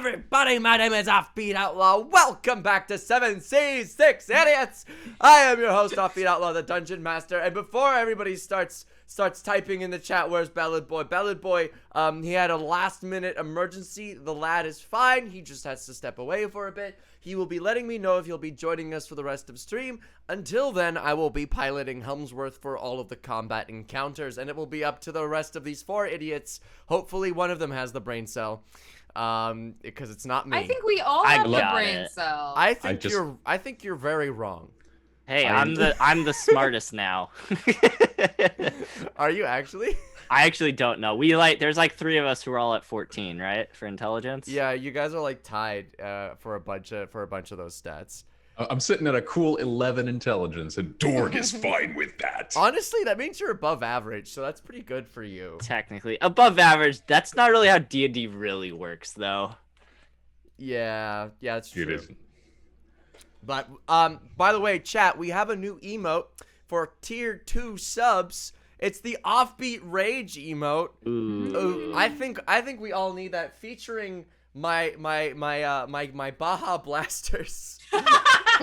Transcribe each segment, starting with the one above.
everybody, my name is Offbeat Outlaw. Welcome back to 7C6 Idiots. I am your host, Offbeat Outlaw, the Dungeon Master. And before everybody starts typing in the chat, where's Ballad Boi? Ballad Boi, he had a last-minute emergency. The lad is fine. He just has to step away for a bit. He will be letting me know if he'll be joining us for the rest of stream. Until then, I will be piloting Helmsworth for all of the combat encounters, and it will be up to the rest of these 4 idiots. Hopefully one of them has the brain cell. Because it's not me. I think we all have the brain cell. I think you're very wrong. Hey, I'm the smartest now. Are you actually? I actually don't know. There's like 3 of us who are all at 14, right? For intelligence. Yeah, you guys are like tied for a bunch of those stats. I'm sitting at a cool 11 intelligence, and Dorg is fine with that. Honestly, that means you're above average, so that's pretty good for you. Technically, above average. That's not really how D&D really works, though. Yeah, it's true. It isn't. But by the way, chat, we have a new emote for tier 2 subs. It's the Offbeat Rage emote. Ooh. I think we all need that, featuring my Baja Blasters.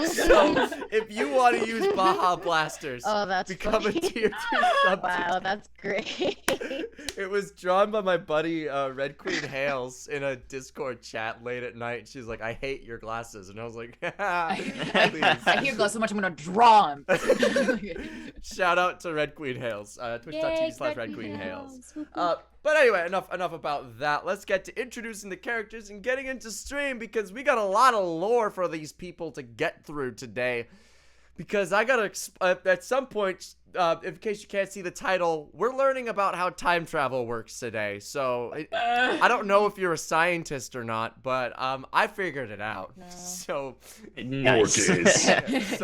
So if you want to use Baja Blasters, become a tier 2 sub. Wow, that's great. It was drawn by my buddy Red Queen Hales in a Discord chat late at night. She's like, "I hate your glasses," and I was like, I hate your glasses so much I'm gonna draw them. Shout out to Red Queen Hales, twitch.tv/Red Queen Hales. But anyway, enough about that. Let's get to introducing the characters and getting into stream, because we got a lot of lore for these people to get through today. Because I gotta, at some point, in case you can't see the title, we're learning about how time travel works today. So, I don't know if you're a scientist or not, but I figured it out. No. So, nice.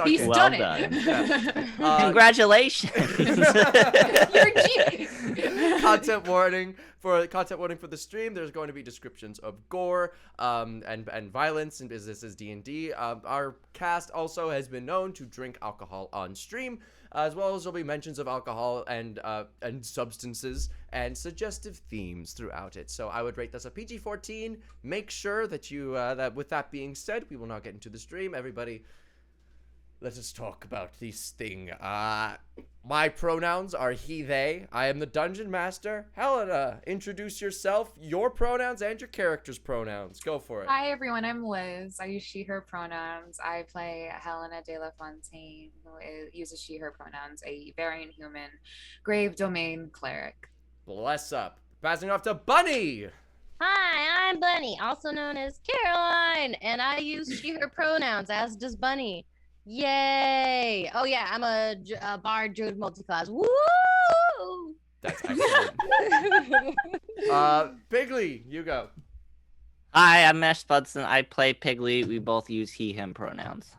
He's well done done. it. Congratulations. You're a genius. Content warning for the stream. There's going to be descriptions of gore and violence, and this is D&D. Our cast also has been known to drink alcohol on stream, as well as there'll be mentions of alcohol and substances and suggestive themes throughout it. So I would rate this a PG-14. Make sure that you that with that being said, we will now get into the stream. Everybody, let us talk about this thing. My pronouns are he, they. I am the Dungeon Master. Helena, introduce yourself, your pronouns, and your character's pronouns. Go for it. Hi everyone, I'm Liz. I use she, her pronouns. I play Helena de la Fontaine, who uses she, her pronouns, a variant human, grave domain cleric. Bless up. Passing off to Bunny. Hi, I'm Bunny, also known as Caroline, and I use she, her pronouns, as does Bunny. Yay! Oh yeah, I'm a bard druid multi-class. Woo! That's excellent. Piggly, you go. Hi, I'm Spudson. I play Piggly. We both use he, him pronouns.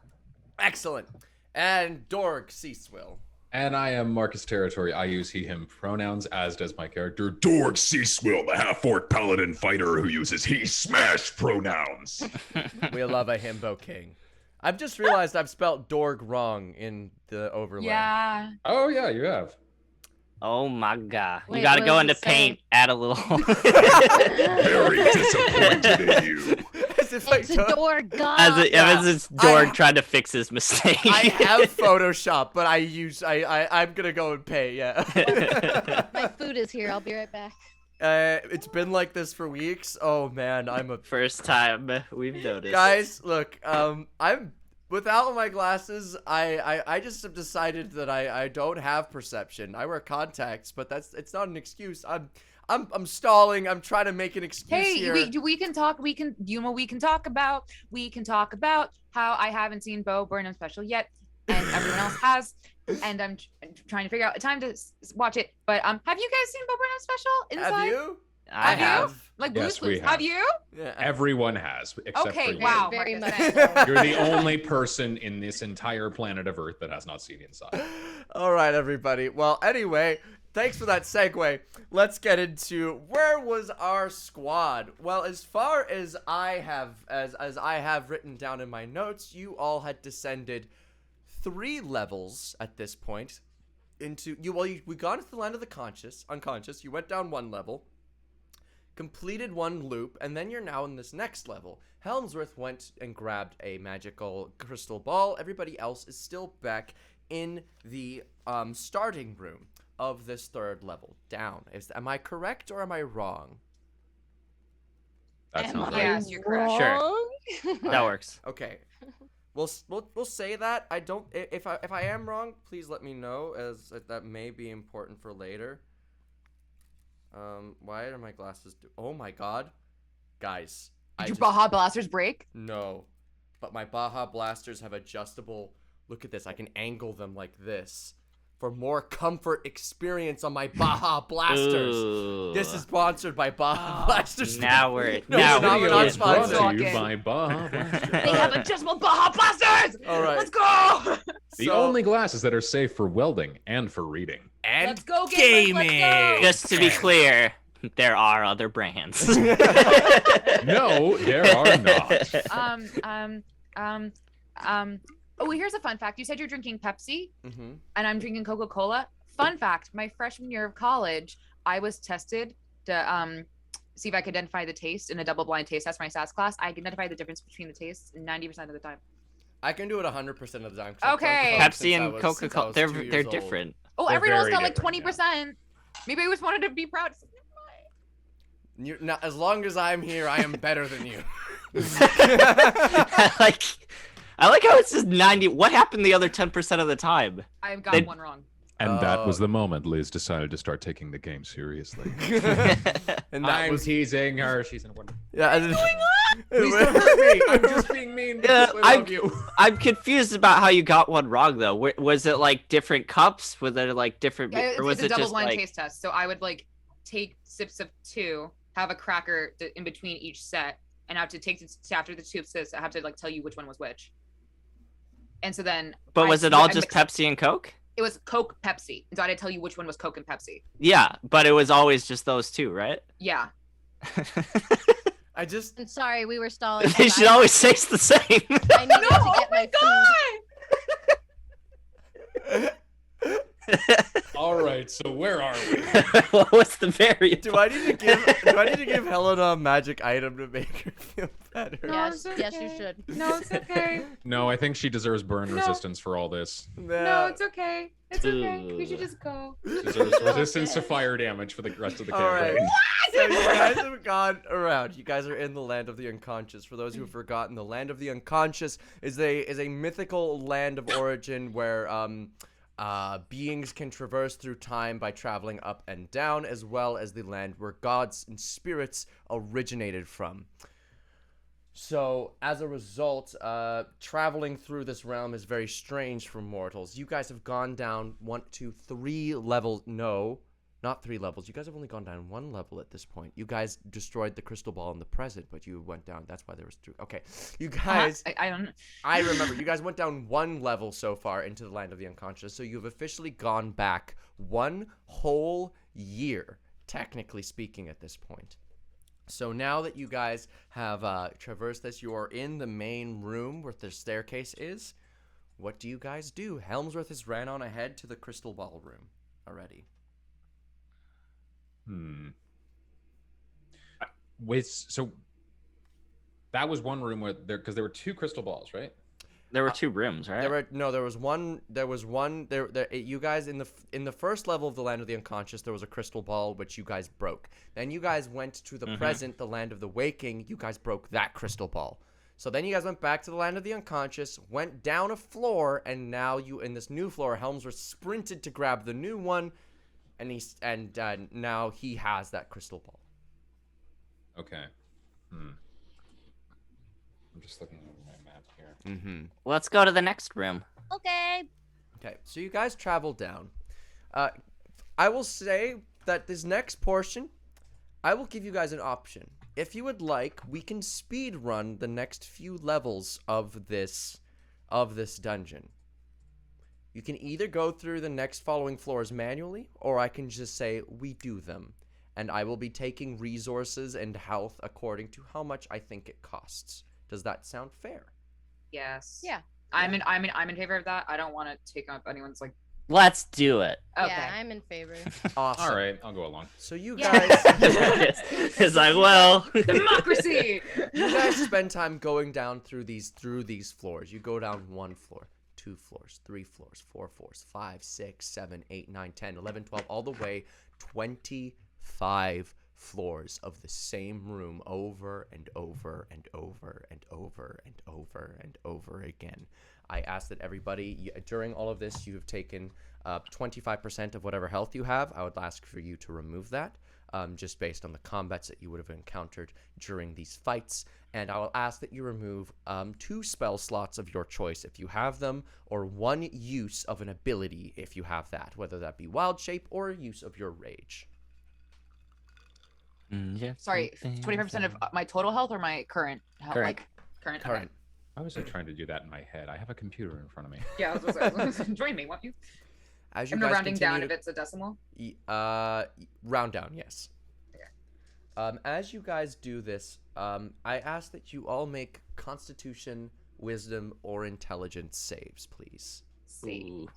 Excellent. And Dorg Ceasewell. And I am Marcus Territory. I use he, him pronouns, as does my character, Dorg Ceasewell, the half-orc paladin fighter who uses he smash pronouns. We love a himbo king. I've just realized I've spelt Dorg wrong in the overlay. Yeah. Oh, yeah, you have. Oh my god. Wait, you gotta what go does into it say? paint, add a little. Very disappointed in you. As if I It's a don't- door god. As it's Dorg trying to fix his mistake. I have Photoshop, but I'm gonna go and pay, yeah. My food is here. I'll be right back. It's been like this for weeks. Oh man, I'm a First time we've noticed. guys. Look, I'm without my glasses. I just have decided that I don't have perception. I wear contacts, but it's not an excuse. I'm stalling. I'm trying to make an excuse Hey, here. we can talk. We can talk about how I haven't seen Bo Burnham special yet, and everyone else has. And I'm trying to figure out a time to watch it. But have you guys seen Bo Burnham special? Inside? Have you? I Have you? have. Like Yes, Blue's we Clues. have. Have you? Yeah. Everyone has, except Okay, for you. wow. Very much Marcus, so. You're the only person in this entire planet of Earth that has not seen Inside. All right, everybody. Well, anyway, thanks for that segue. Let's get into where was our squad. Well, as far as I have written down in my notes, you all had descended 3 levels at this point into we got into the land of the unconscious. You went down 1 level. completed one loop, and then you're now in this next level. Helmsworth went and grabbed a magical crystal ball. Everybody else is still back in the starting room of this third level down. Am I correct or am I wrong? That Am sounds I right. Yes, you're correct. Sure. wrong? That works. Okay. We'll say that. I don't. If I am wrong, please let me know, as that may be important for later. Why are my glasses? Oh my God, guys. Did your Baja Blasters break? No, but my Baja Blasters have adjustable. Look at this. I can angle them like this for more comfort experience on my Baja Blasters. Ooh. This is sponsored by Baja Blasters. Now we're No, now it's not, we're we're not Video is getting- brought sponsored. to you Talking. by Baja Blasters. They have adjustable Baja Blasters. All right. Let's go. The So- only glasses that are safe for welding and for reading. and Let's go, gamers, let's go. Just to be clear, there are other brands. No, there are not. Oh, here's a fun fact. You said you're drinking Pepsi, Mm-hmm. and I'm drinking Coca-Cola. Fun fact: my freshman year of college, I was tested to see if I could identify the taste in a double-blind taste test for my SAS class. I identified the difference between the tastes 90% of the time. I can do it 100% of the time. 'cause I've Okay. drunk Coke Pepsi since I and was- since I Coca-Cola, was they're 2 years they're old. different. Oh, They're everyone else very got like different, 20%. Maybe I just wanted to be proud. Now, as long as I'm here, I am better than you. I like how it says 90. What happened the other 10% of the time? I've got They- one wrong. And that was Oh. the moment Liz decided to start taking the game seriously. And that was teasing her. She's in one. yeah. What's going on? Please don't hurt me. I'm just being mean Yeah, because I love you. I'm confused about how you got one wrong though. Was it like different cups? Was there like different, Yeah, or was it's a it just double-blind like? taste test. So I would like take sips of 2, have a cracker in between each set, and have to take it after the 2 sips. I have to like tell you which one was which. And so then. But I- was it all I just mixed- Pepsi and Coke? It was Coke, Pepsi. And so I had to tell you which one was Coke and Pepsi. Yeah, but it was always just those two, right? Yeah. I just I'm sorry, we were stalling. They should always taste the same. I needed to get my food. All right, so where are we? What was the variable? do I need to give Helena a magic item to make her feel better? No, Yes, it's yes, you okay. should. No, it's okay. No, I think she deserves burn No. resistance for all this. No, it's okay. It's okay. We should Ooh. just go. She deserves resistance to fire damage for the rest of the All right. campaign. So you guys have gone around. You guys are in the land of the unconscious. For those who have forgotten, the land of the unconscious is a mythical land of origin where beings can traverse through time by traveling up and down, as well as the land where gods and spirits originated from. So, as a result, traveling through this realm is very strange for mortals. You guys have gone down 1, 2, 3 levels. No, not 3 levels. You guys have only gone down 1 level at this point. You guys destroyed the crystal ball in the present, but you went down. That's why there was 2. Okay, you guys. I don't. I remember you guys went down 1 level so far into the land of the unconscious, so you've officially gone back 1 whole year, technically speaking, at this point. So now that you guys have traversed this, you are in the main room where the staircase is. What do you guys do? Helmsworth has ran on ahead to the crystal ball room already. So that was one room where because there were 2 crystal balls, right? There were 2 rooms, right? There was one. You guys in the first level of the land of the unconscious, there was a crystal ball which you guys broke. Then you guys went to the present, the land of the waking. You guys broke that crystal ball. So then you guys went back to the land of the unconscious, went down a floor, and now you in this new floor, Helmsworth sprinted to grab the new one, and now he has that crystal ball. Okay. I'm just looking at my map here. Mm-hmm. Let's go to the next room. Okay. Okay, so you guys travel down. I will say that this next portion, I will give you guys an option. If you would like, we can speed run the next few levels of this dungeon. You can either go through the next following floors manually, or I can just say we do them, and I will be taking resources and health according to how much I think it costs. Does that sound fair? Yes. Yeah. I'm in favor of that. I don't want to take up anyone's like Let's do it. Okay. Yeah, I'm in favor. Awesome. All right, I'll go along. So you Yeah. guys, It's like, well, Democracy. you guys spend time going down through these floors. You go down 1 floor, 2 floors, 3 floors, 4 floors, 5, 6, 7, 8, 9, 10, 11, 12, all the way 25 floors of the same room over and over and over and over and over and over again. I ask that everybody, during all of this, you have taken 25% of whatever health you have. I would ask for you to remove that, just based on the combats that you would have encountered during these fights. And I will ask that you remove 2 spell slots of your choice if you have them, or 1 use of an ability if you have that, whether that be wild shape or use of your rage. Sorry, 25% of my total health or my current health? Current. Like, current. Okay. Current. I was trying to do that in my head. I have a computer in front of me. Yeah, I was gonna say, join me, won't you? As you I'm guys rounding down continue if it's a decimal. round down, yes. Okay. As you guys do this, I ask that you all make Constitution, Wisdom, or Intelligence saves, please. See.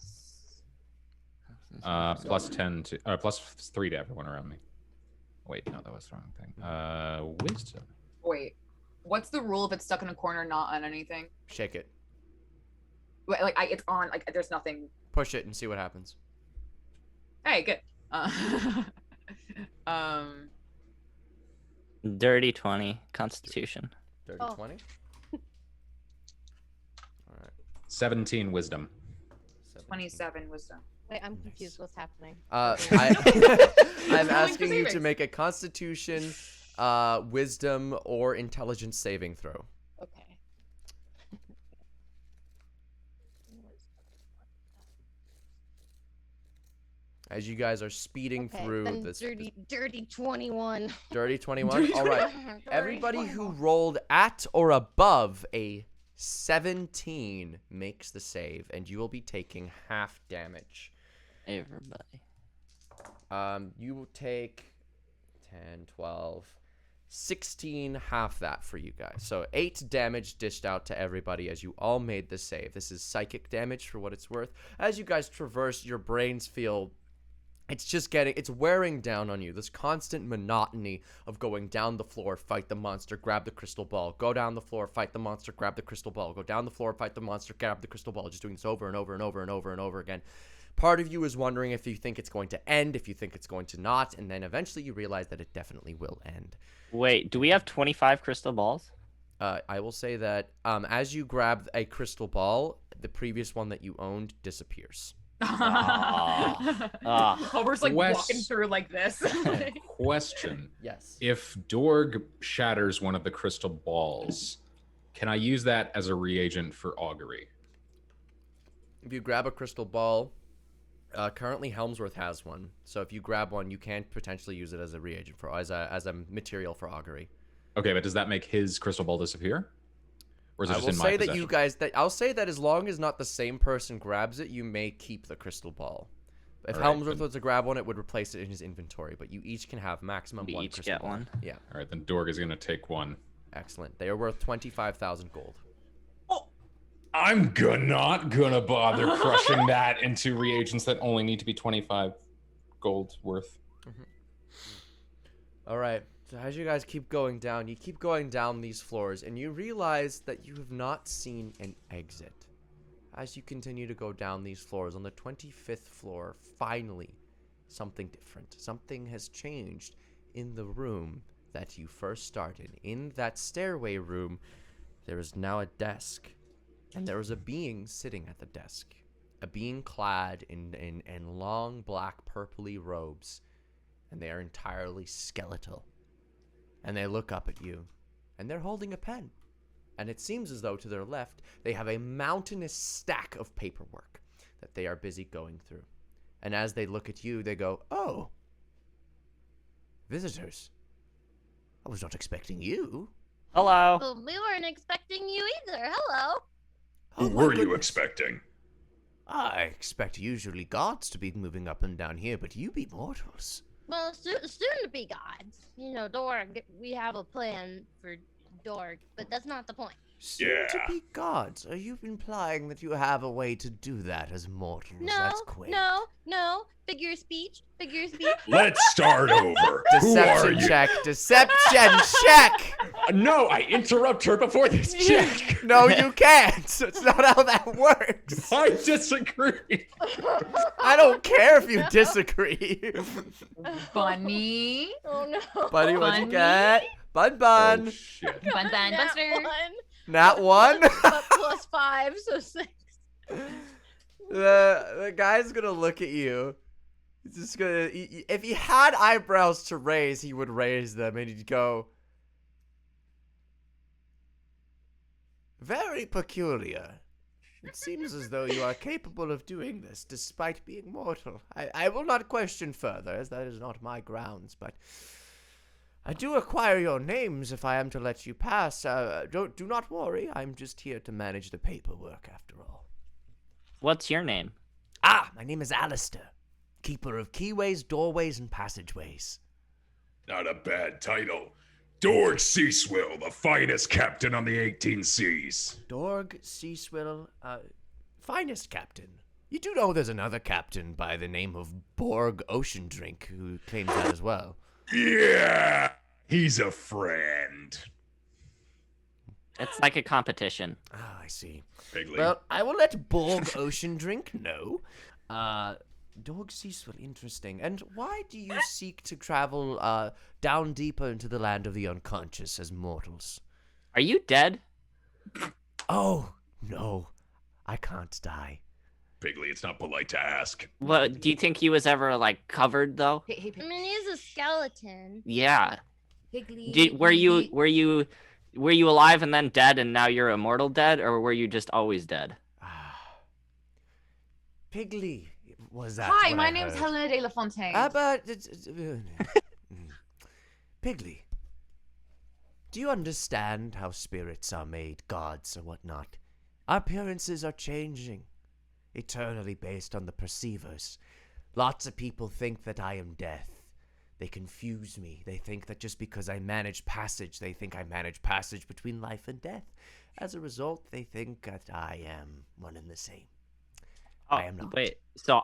Plus 10 to plus 3 to everyone around me. Wait, no, that was the wrong thing. Wisdom. Wait, what's the rule if it's stuck in a corner, not on anything? Shake it. Wait, like it's on, like there's nothing. Push it and see what happens. Hey, good. Um, Dirty 20 Constitution. Dirty Oh. 20. All right. 17 wisdom. 27 wisdom. Wait, I'm confused. What's happening? I'm Rolling asking for you to savings. make a Constitution, Wisdom, or Intelligence saving throw. Okay. As you guys are speeding Okay, through then this dirty 21. dirty 21. All right. Everybody who rolled at or above a 17 makes the save, and you will be taking half damage. Everybody. You will take 10, 12, 16, half that for you guys. So 8 damage dished out to everybody as you all made the save. This is psychic damage for what it's worth. As you guys traverse, your brains feel it's wearing down on you. This constant monotony of going down the floor, fight the monster, grab the crystal ball, go down the floor, fight the monster, grab the crystal ball, go down the floor, fight the monster, grab the crystal ball, just doing this over and over and over and over and over again. Part of you is wondering if you think it's going to end, if you think it's going to not, and then eventually you realize that it definitely will end. Wait, do we have 25 crystal balls? I will say that as you grab a crystal ball, the previous one that you owned disappears. Homer's like Wes- walking through like this. Question. Yes. If Dorg shatters one of the crystal balls, can I use that as a reagent for augury? If you grab a crystal ball, currently Helmsworth has one. So if you grab one, you can potentially use it as a reagent as a material for augury. Okay, but does that make his crystal ball disappear? Or is it I just will in my say that possession? you guys I'll say that as long as not the same person grabs it, you may keep the crystal ball. If All right, Helmsworth then- was to grab one, it would replace it in his inventory, but you each can have maximum We one each crystal get ball. one. Yeah, All right, then Dorg is going to take one. excellent. They are worth 25,000 gold. I'm not gonna bother crushing that into reagents that only need to be 25 gold worth. All right. So as you guys keep going down, you keep going down these floors, and you realize that you have not seen an exit. As you continue to go down these floors, on the 25th floor, finally, something different. Something has changed in the room that you first started. In that stairway room, there is now a desk, and there is a being sitting at the desk. A being clad in long black purpley robes, and they are entirely skeletal. And they look up at you, and they're holding a pen. And it seems as though to their left, they have a mountainous stack of paperwork that they are busy going through. And as they look at you, they go, "Oh, visitors. I was not expecting you." Hello. Well, we weren't expecting you either. Hello. "Oh, Who my were you goodness. expecting? I expect usually gods to be moving up and down here, but you be mortals." Well, soon to be gods. You know, Dorg, we have a plan for Dorg, but that's not the point. Seem Yeah. to be gods. Are you implying that you have a way to do that as mortals? No, That's quaint. no. Figure of speech. Let's start over. Who are Deception you? check. Deception check. No, I interrupt her before this check. No, you can't. It's not how that works. I disagree. I don't care if you disagree. Bunny. Oh no. Buddy, what'd you Bunny? get? Bun Oh, bun. shit. Bun bun Nat Bunster. 1, Not one. but plus 5, so 6. The guy's gonna look at you. He's just gonna. If he had eyebrows to raise, he would raise them, and he'd go, "Very peculiar. It seems as though you are capable of doing this, despite being mortal. I will not question further, as that is not my grounds, but I do require your names if I am to let you pass. Do not worry. I'm just here to manage the paperwork, after all." What's your name? Ah, my name is Alistair, keeper of keyways, doorways, and passageways. Not a bad title. Dorg Seaswill, the finest captain on the 18 seas. Dorg Seaswill, finest captain. You do know there's another captain by the name of Borg Ocean Drink who claims that as well. Yeah, he's a friend. It's like a competition. Ah, I see. Piggly. Well, I will let Borg Ocean Drink know. Dorg Seaswill, interesting. And why do you seek to travel down deeper into the land of the unconscious as mortals? Are you dead? Oh, no. I can't die. Piggly, it's not polite to ask. What do you think he was ever like covered though? Hey, I mean, he's a skeleton. Yeah. Piggly. Were you alive and then dead and now you're immortal dead, or were you just always dead? Piggly was that. Hi, what my I name's heard. Helena de la Fontaine. But Piggly, do you understand how spirits are made, gods or whatnot? Our appearances are changing, eternally based on the perceivers. Lots of people think that I am death. They confuse me. They think that just because I manage passage, they think I manage passage between life and death. As a result, they think that I am one and the same. I am not. Wait, so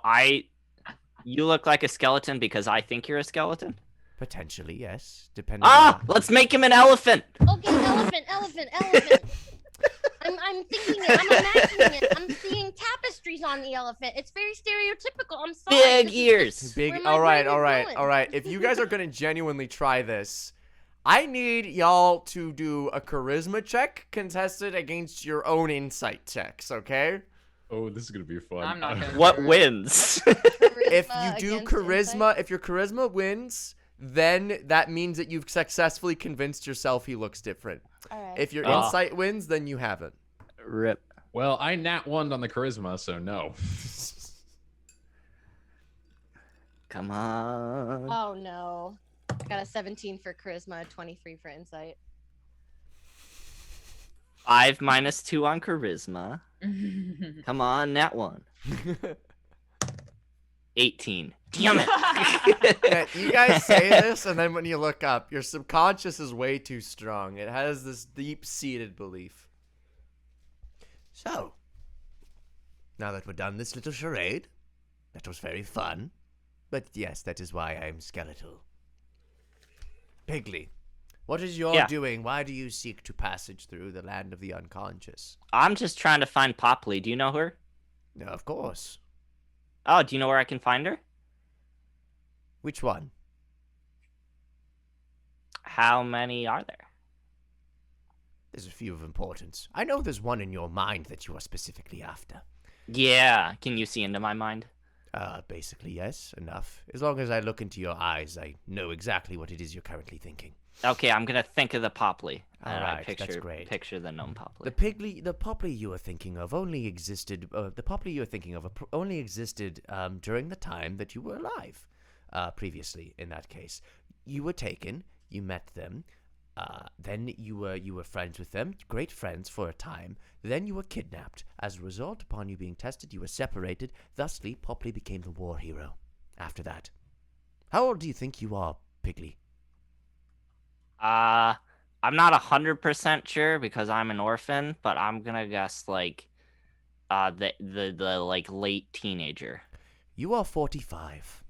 you look like a skeleton because I think you're a skeleton? Potentially, yes. Depending Ah, on... let's make him an elephant. Okay, elephant. I'm thinking it. I'm imagining it. I'm seeing tapestries on the elephant. It's very stereotypical. I'm sorry. Big This is ears. just Big. where my All right. brain is going. If you guys are gonna genuinely try this, I need y'all to do a charisma check contested against your own insight checks. Okay? Oh, this is gonna be fun. I'm not gonna- What wins? If Charisma you do against charisma, insight? if your charisma wins, then that means that you've successfully convinced yourself he looks different. All right. If your Oh. insight wins, then you haven't. Rip. Well, I nat 1 on the charisma, so no. Come on. Oh no. I got a 17 for charisma, a 23 for insight. 5 minus 2 on charisma. Come on, that one. 18. Damn it. Yeah, you guys say this, and then when you look up, your subconscious is way too strong. It has this deep-seated belief. So, now that we're done this little charade, that was very fun. But yes, that is why I am skeletal. Piggly, what is your Yeah. doing? Why do you seek to passage through the land of the unconscious? I'm just trying to find Popley. Do you know her? No, of course. Oh, do you know where I can find her? Which one? How many are there? There's a few of importance. I know there's one in your mind that you are specifically after. Yeah. Can you see into my mind? Basically, yes, enough. As long as I look into your eyes, I know exactly what it is you're currently thinking. Okay, I'm gonna think of the Popley. And I Alright, that's great. Picture the gnome Popley. The Popley you are thinking of only existed. The Popley you are thinking of only existed during the time that you were alive. Previously, in that case, you were taken. You met them. Then you were friends with them, great friends for a time. Then you were kidnapped. As a result, upon you being tested, you were separated. Thusly, Popley became the war hero. After that, how old do you think you are, Piggly? I I'm not 100% sure because I'm an orphan, but I'm gonna guess like the like late teenager. You are 45.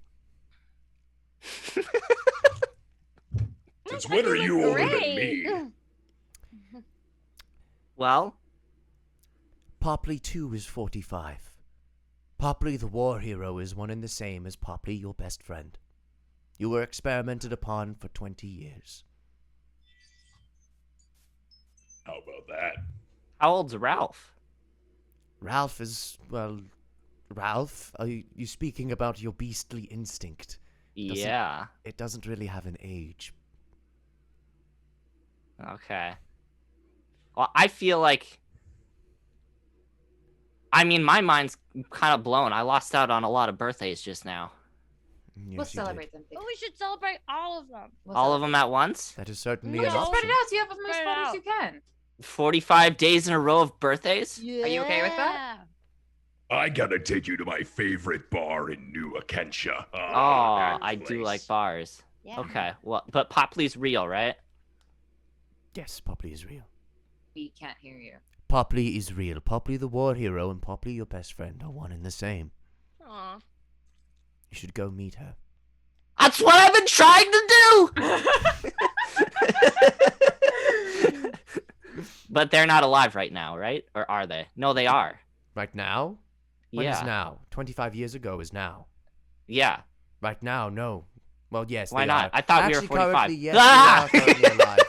Since when are you older than Great. me? Well, Popley too is 45. Popley the war hero is one and the same as Popley your best friend. You were experimented upon for 20 years. How about that? how old's Ralph? Ralph is, well, Ralph, are you speaking about your beastly instinct? Yeah. It doesn't really have an age. Okay. Well, I feel like. I mean, my mind's kind of blown. I lost out on a lot of birthdays just now. Yes, We'll you did. celebrate them. But we should celebrate all of them. All of them at once? That is certainly No, an just spread option. it out so you have as much Spread it fun as out. you can. 45 days in a row of birthdays? Yeah. Are you okay with that? I gotta take you to my favorite bar in New Acacia. Oh, that I do place. like bars. Yeah. Okay, well, but Popley's real, right? Yes, Popley is real. We can't hear you. Popley is real. Popley the war hero and Popley your best friend are one and the same. Aw. You should go meet her. That's what I've been trying to do! But they're not alive right now, right? Or are they? No, they are. Right now? When is Yeah. now? 25 years ago is now. Yeah. Right now, no. Well, yes, Why they not? are. I thought we were Actually, 45. currently, yes, Ah! they are currently alive.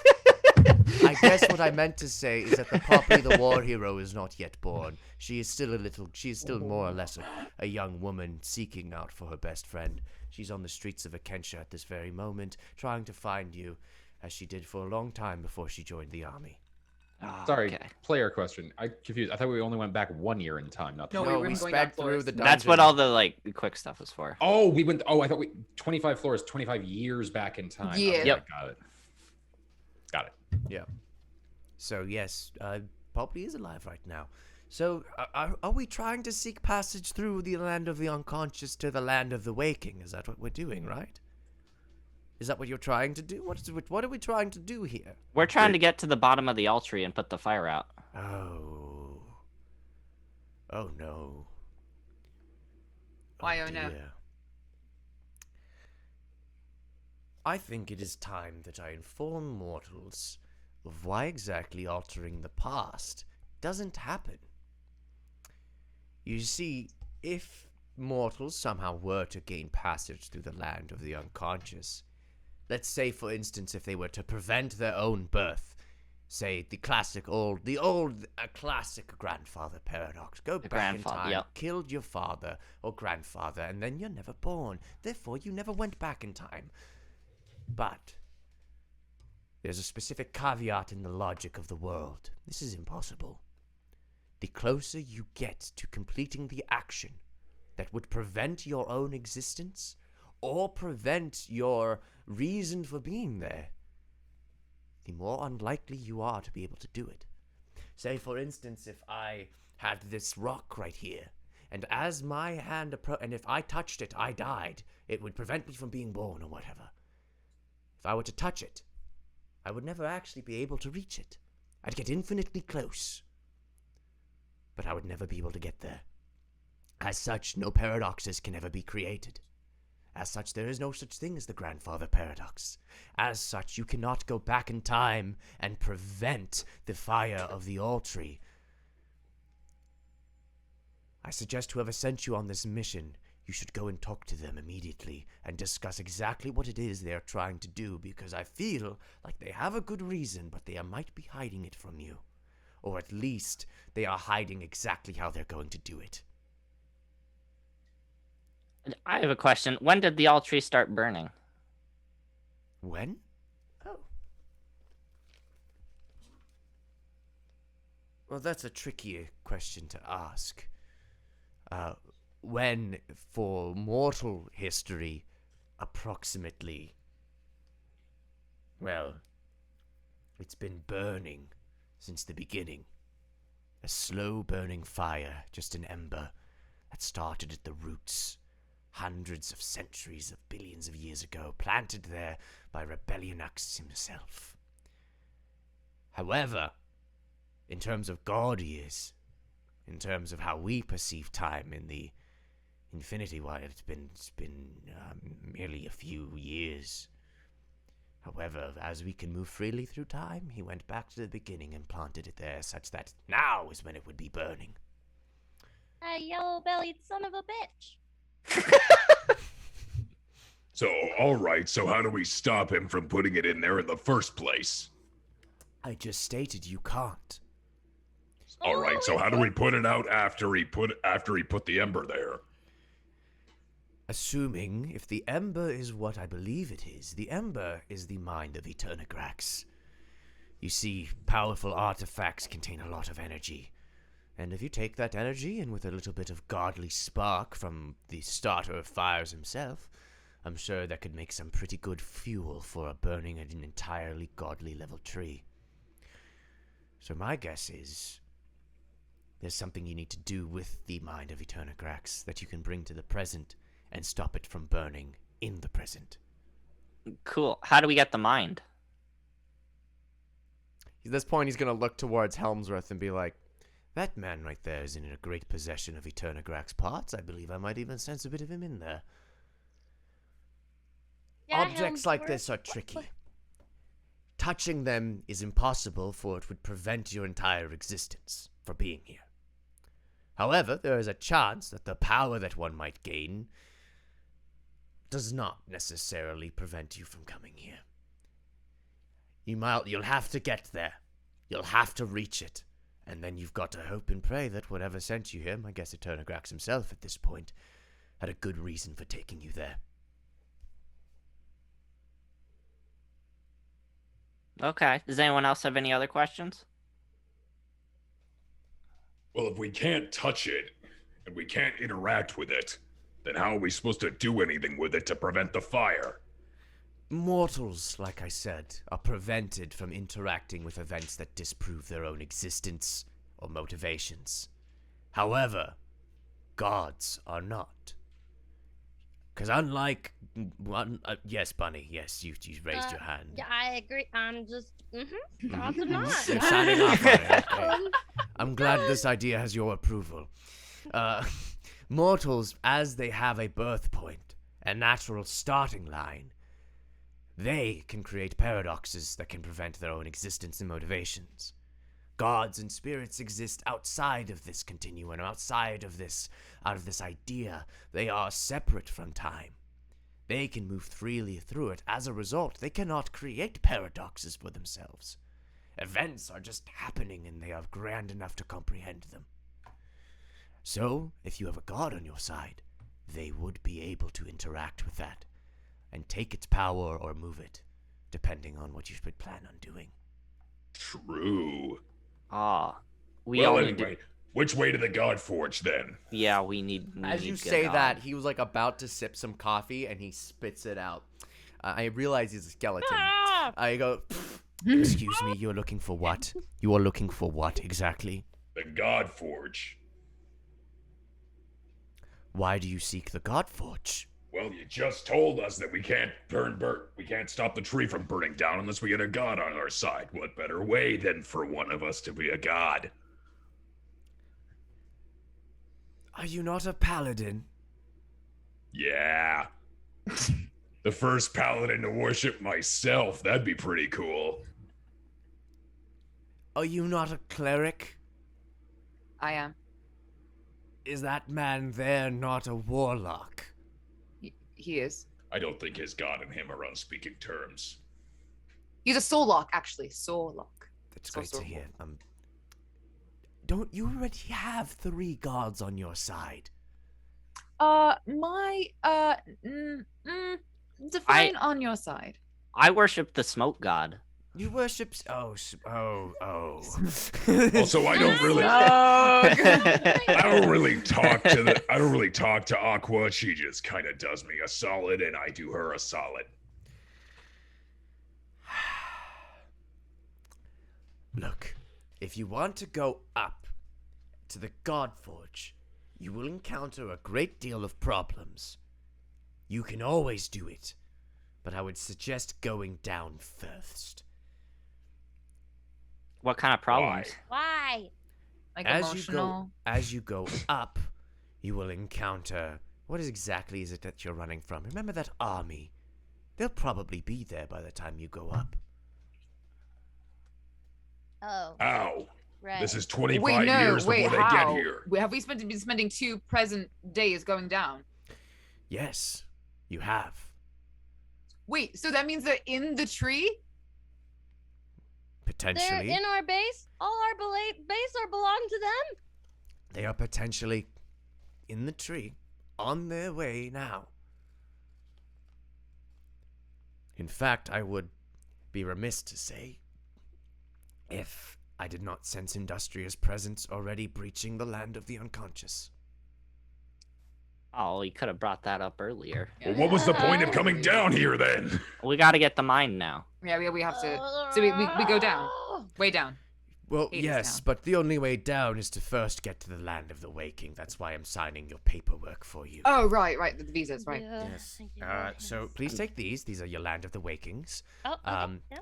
I guess what I meant to say is that the Poppy the war hero is not yet born. She is still more or less a young woman seeking out for her best friend. She's on the streets of Acacia at this very moment, trying to find you, as she did for a long time before she joined the army. Oh, Sorry, okay. player question. I confused. I thought we only went back 1 year in time, not No, three. we No, were we going sped down through floors. the That's what dungeon. all the like quick stuff was for. Oh, we went. Oh, I thought 25 floors, 25 years back in time. Yeah. Okay, Yep. Got it. Got it. Yeah. So, yes, Poppy is alive right now. So, are we trying to seek passage through the land of the unconscious to the land of the waking? Is that what we're doing, right? Is that what you're trying to do? What are we trying to do here? We're trying to get to the bottom of the altar and put the fire out. Oh. Oh, no. Why, oh, no? dear. I think it is time that I inform mortals of why exactly altering the past doesn't happen. You see, if mortals somehow were to gain passage through the land of the unconscious, let's say, for instance, if they were to prevent their own birth, say the classic grandfather paradox. Go The back in grandfather, time, yep. killed your father or grandfather, and then you're never born. Therefore, you never went back in time. But there's a specific caveat in the logic of the world. This is impossible. The closer you get to completing the action that would prevent your own existence or prevent your reason for being there, the more unlikely you are to be able to do it. Say, for instance, if I had this rock right here, and as my hand and if I touched it, I died, it would prevent me from being born or whatever. If I were to touch it, I would never actually be able to reach it. I'd get infinitely close, but I would never be able to get there. As such, no paradoxes can ever be created. As such, there is no such thing as the grandfather paradox. As such, you cannot go back in time and prevent the fire of the altar. I suggest whoever sent you on this mission, you should go and talk to them immediately and discuss exactly what it is they are trying to do, because I feel like they have a good reason, but they might be hiding it from you. Or at least they are hiding exactly how they're going to do it. I have a question. When did the altar start burning? When? Oh. Well, that's a trickier question to ask. When, for mortal history, approximately, well, it's been burning since the beginning. A slow burning fire, just an ember, that started at the roots, hundreds of centuries of billions of years ago, planted there by Rebellionux himself. However, in terms of God years, in terms of how we perceive time in the Infinity Wide, it's been merely a few years. However, as we can move freely through time, he went back to the beginning and planted it there, such that now is when it would be burning. Yellow-bellied son of a bitch. So, alright, so how do we stop him from putting it in there in the first place? I just stated you can't. Alright, so how do we put it out after he put the ember there? Assuming if the ember is what I believe it is, the ember is the mind of Eternagrax. You see, powerful artifacts contain a lot of energy. And if you take that energy and with a little bit of godly spark from the starter of fires himself, I'm sure that could make some pretty good fuel for burning an entirely godly level tree. So my guess is there's something you need to do with the mind of Eternagrax that you can bring to the present and stop it from burning in the present. Cool. How do we get the mind? At this point, he's going to look towards Helmsworth and be like, that man right there is in a great possession of Eternagrax parts. I believe I might even sense a bit of him in there. Yeah, Objects like Helmsworth. this are tricky. Touching them is impossible, for it would prevent your entire existence from being here. However, there is a chance that the power that one might gain does not necessarily prevent you from coming here. You'll have to get there. You'll have to reach it. And then you've got to hope and pray that whatever sent you here, I guess Eternagrax himself at this point, had a good reason for taking you there. Okay. Does anyone else have any other questions? Well, if we can't touch it, and we can't interact with it, then how are we supposed to do anything with it to prevent the fire? Mortals, like I said, are prevented from interacting with events that disprove their own existence or motivations. However, gods are not. Because unlike... yes, Bunny, yes, you raised your hand. Yeah, I agree. I'm just, gods are not. You're signing off on it, okay. I'm glad this idea has your approval. Mortals, as they have a birth point, a natural starting line, they can create paradoxes that can prevent their own existence and motivations. Gods and spirits exist outside of this continuum, outside of this idea. They are separate from time. They can move freely through it. As a result, they cannot create paradoxes for themselves. Events are just happening and they are grand enough to comprehend them. So, if you have a god on your side, they would be able to interact with that and take its power or move it, depending on what you should plan on doing. True. We Well, all anyway, need to... which way to the God Forge then? Yeah, we need As to you get say on. that, he was like about to sip some coffee and he spits it out. I realize he's a skeleton. I go, excuse me, you're looking for what? You are looking for what exactly? The God Forge. Why do you seek the God Forge? Well, you just told us that we can't we can't stop the tree from burning down unless we get a god on our side. What better way than for one of us to be a god? Are you not a paladin? Yeah. The first paladin to worship myself. That'd be pretty cool. Are you not a cleric? I am. Is that man there not a warlock? He is. I don't think his god and him are on speaking terms. He's a soul lock, actually. Soul lock. That's So great to hear. sorrowful. Don't you already have 3 gods on your side? Define on your side. I worship the smoke god. You worship... Oh. Also, I don't really... I I don't really talk to Aqua. She just kind of does me a solid, and I do her a solid. Look, if you want to go up to the God Forge, you will encounter a great deal of problems. You can always do it, but I would suggest going down first. What kind of problems? Why? Like As emotional. you go up, you will encounter what exactly is it that you're running from? Remember that army? They'll probably be there by the time you go up. Oh, Ow. right. This is 25 Wait, no, years wait, before they how? get here. Have we been spending 2 present days going down? Yes, you have. Wait, so that means they're in the tree? They're Potentially. in our base. All our base are belong to them. They are potentially in the tree, on their way now. In fact, I would be remiss to say if I did not sense Industria's presence already breaching the land of the unconscious. Oh, you could have brought that up earlier. Well, what was the point of coming down here then? We got to get the mine now. Yeah, we have to. So we go down. Way down. Well, Hades yes, down. but the only way down is to first get to the land of the waking. That's why I'm signing your paperwork for you. Oh, right. The visas, right. Yeah, Yes. thank you. So please take these. These are your land of the wakings. Oh, okay. Yeah.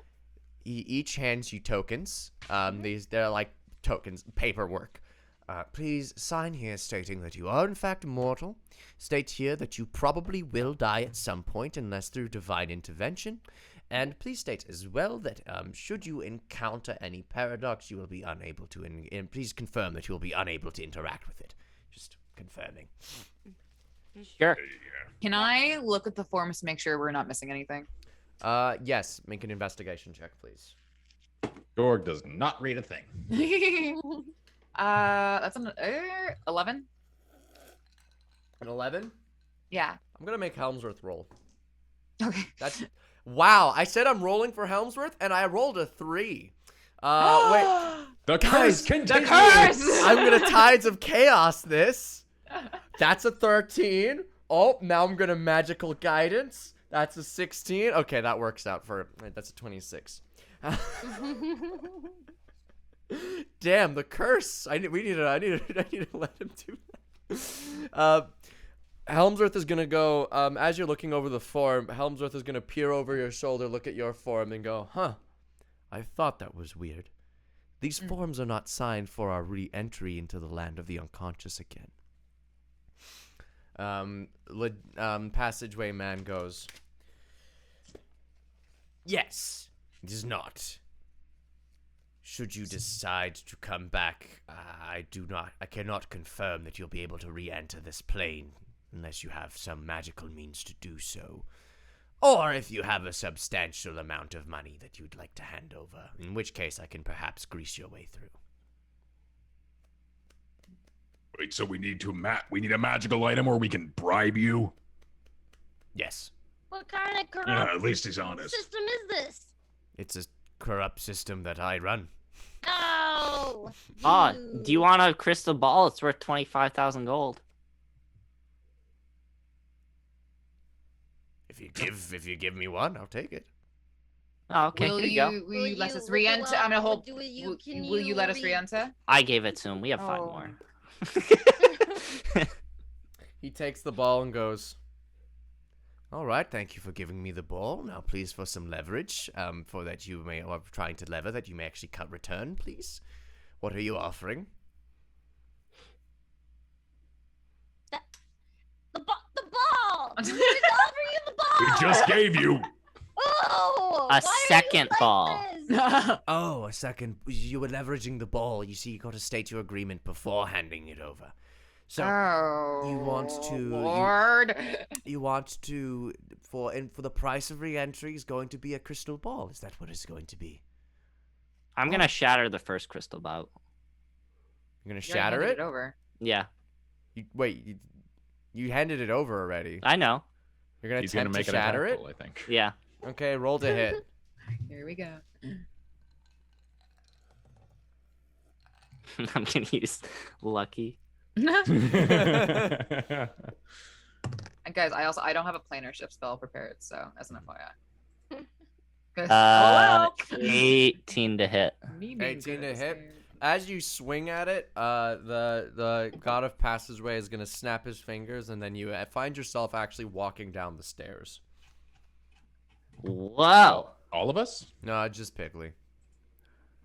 Each hands you tokens. They're like tokens, paperwork. Please sign here stating that you are in fact mortal. State here that you probably will die at some point unless through divine intervention. And please state as well that should you encounter any paradox, you will be unable to. And please confirm that you will be unable to interact with it. Just confirming. Sure. Can I look at the forms to make sure we're not missing anything? Yes. Make an investigation check, please. Sorgg does not read a thing. That's an 11. An 11. Yeah. I'm gonna make Helmsworth roll. Okay. That's wow. I said I'm rolling for Helmsworth, and I rolled a 3. Wait. The Guys, curse continues. I'm gonna Tides of Chaos this. That's a 13. Oh, now I'm gonna Magical Guidance. That's a 16. Okay, that works out for. That's a 26. Damn, the curse. I need to let him do that. Helmsworth is gonna go. As you're looking over the form, Helmsworth is gonna peer over your shoulder, look at your form, and go, "Huh? I thought that was weird. These forms are not signed for our re-entry into the land of the unconscious again." Passageway man goes, "Yes, it is not. Should you decide to come back, I cannot confirm that you'll be able to re-enter this plane unless you have some magical means to do so. Or if you have a substantial amount of money that you'd like to hand over, in which case I can perhaps grease your way through." Wait, so we need a magical item or we can bribe you? Yes, What kind of corrupt Yeah, at least he's honest. system is this? it's a corrupt system that I run. No. Do you want a crystal ball? It's worth 25,000 gold. If you give me one, I'll take it. Oh, okay. Will Here you, you go. will you let us re-enter? I'm gonna hold. Can Will you let us re-enter? I gave it to him. We have 5 Oh. more. He takes the ball and goes, "All right, thank you for giving me the ball. Now, please, for some leverage, for that you may, or trying to lever that you may actually cut return, please. What are you offering?" The ball. Who's offering you the ball? We just gave you. Oh, A why are you second like ball. this? Oh, a second. You were leveraging the ball. You see, you got to state your agreement before handing it over. So Oh, you want to- Lord. you want to for the price of re-entry is going to be a crystal ball. Is that what it's going to be? I'm going to shatter the first crystal bout. You're gonna You already shatter handed it? over. Yeah, You handed it over already. I know. You're gonna He's gonna attempt make to an shatter attack it. roll, I think. Yeah. Okay, roll to hit. Here we go. I'm going to use lucky. And guys, I don't have a planar shift spell prepared, so as an FYI. 'Cause- 18 to hit. Me being 18 good to at this hit. game. As you swing at it, the god of passageway is gonna snap his fingers, and then you find yourself actually walking down the stairs. Whoa. All of us? No, just Piggly.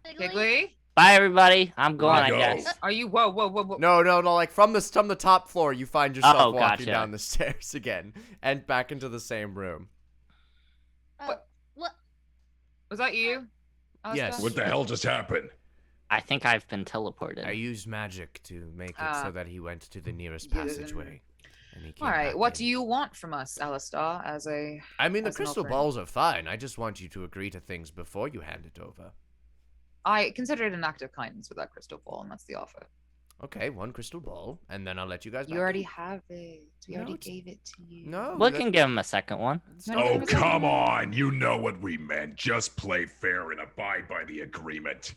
Piggly? Bye, everybody. I'm going, I go. guess. Are you? Whoa, whoa, whoa, whoa. No, like from the top floor, you find yourself Oh, walking gotcha. down the stairs again and back into the same room. What? What? Was that you? Yes. Alistair? What the hell just happened? I think I've been teleported. I used magic to make it so that he went to the nearest passageway. And he came All right. back What in. do you want from us, Alistair? As a I mean, the as an crystal offering? balls are fine. I just want you to agree to things before you hand it over. I consider it an act of kindness with that crystal ball, and that's the offer. Okay, one crystal ball, and then I'll let you guys back You already in. have it. We No, already it's- gave it to you. No. We that- can give him a second one. You wanna give Oh, him a second come one? on. You know what we meant. Just play fair and abide by the agreement.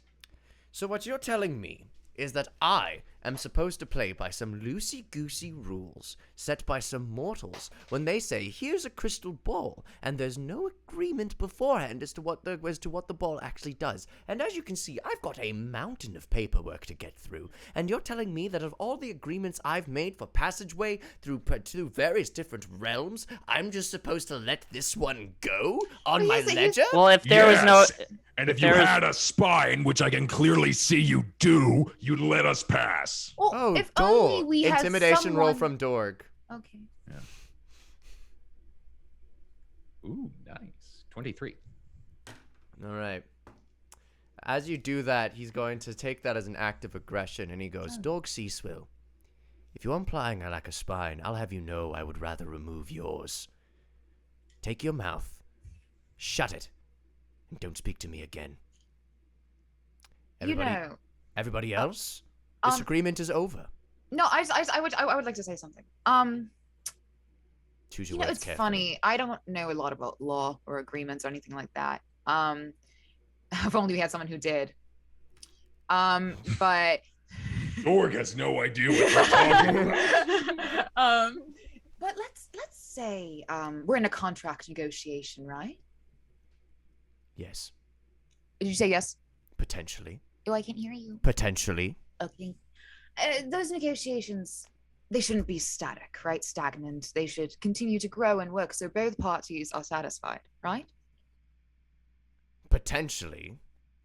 So what you're telling me is that I am supposed to play by some loosey-goosey rules set by some mortals when they say, here's a crystal ball, and there's no agreement beforehand as to what the ball actually does. And as you can see, I've got a mountain of paperwork to get through, and you're telling me that of all the agreements I've made for passageway through various different realms, I'm just supposed to let this one go on my ledger? Well, if there was no... Yes. And if you there was- had a spine, which I can clearly see you do, you'd let us pass. Well, Oh, if only Dorg. we had Intimidation roll someone- from Dorg. Okay. Ooh, nice. 23. All right. As you do that, he's going to take that as an act of aggression, and he goes, Dorg Seaswill, if you're implying I lack a spine, I'll have you know I would rather remove yours. Take your mouth, shut it, and don't speak to me again. Everybody else, this agreement is over. No, I would like to say something. Choose You your know, words it's carefully. funny. I don't know a lot about law or agreements or anything like that. If only we had someone who did. But Dorg has no idea what you're talking about. but let's say we're in a contract negotiation, right? Yes, Did you say yes? potentially. Oh, I can't hear you. Potentially. Okay. Those negotiations, they shouldn't be static, right? Stagnant. They should continue to grow and work so both parties are satisfied, right? Potentially.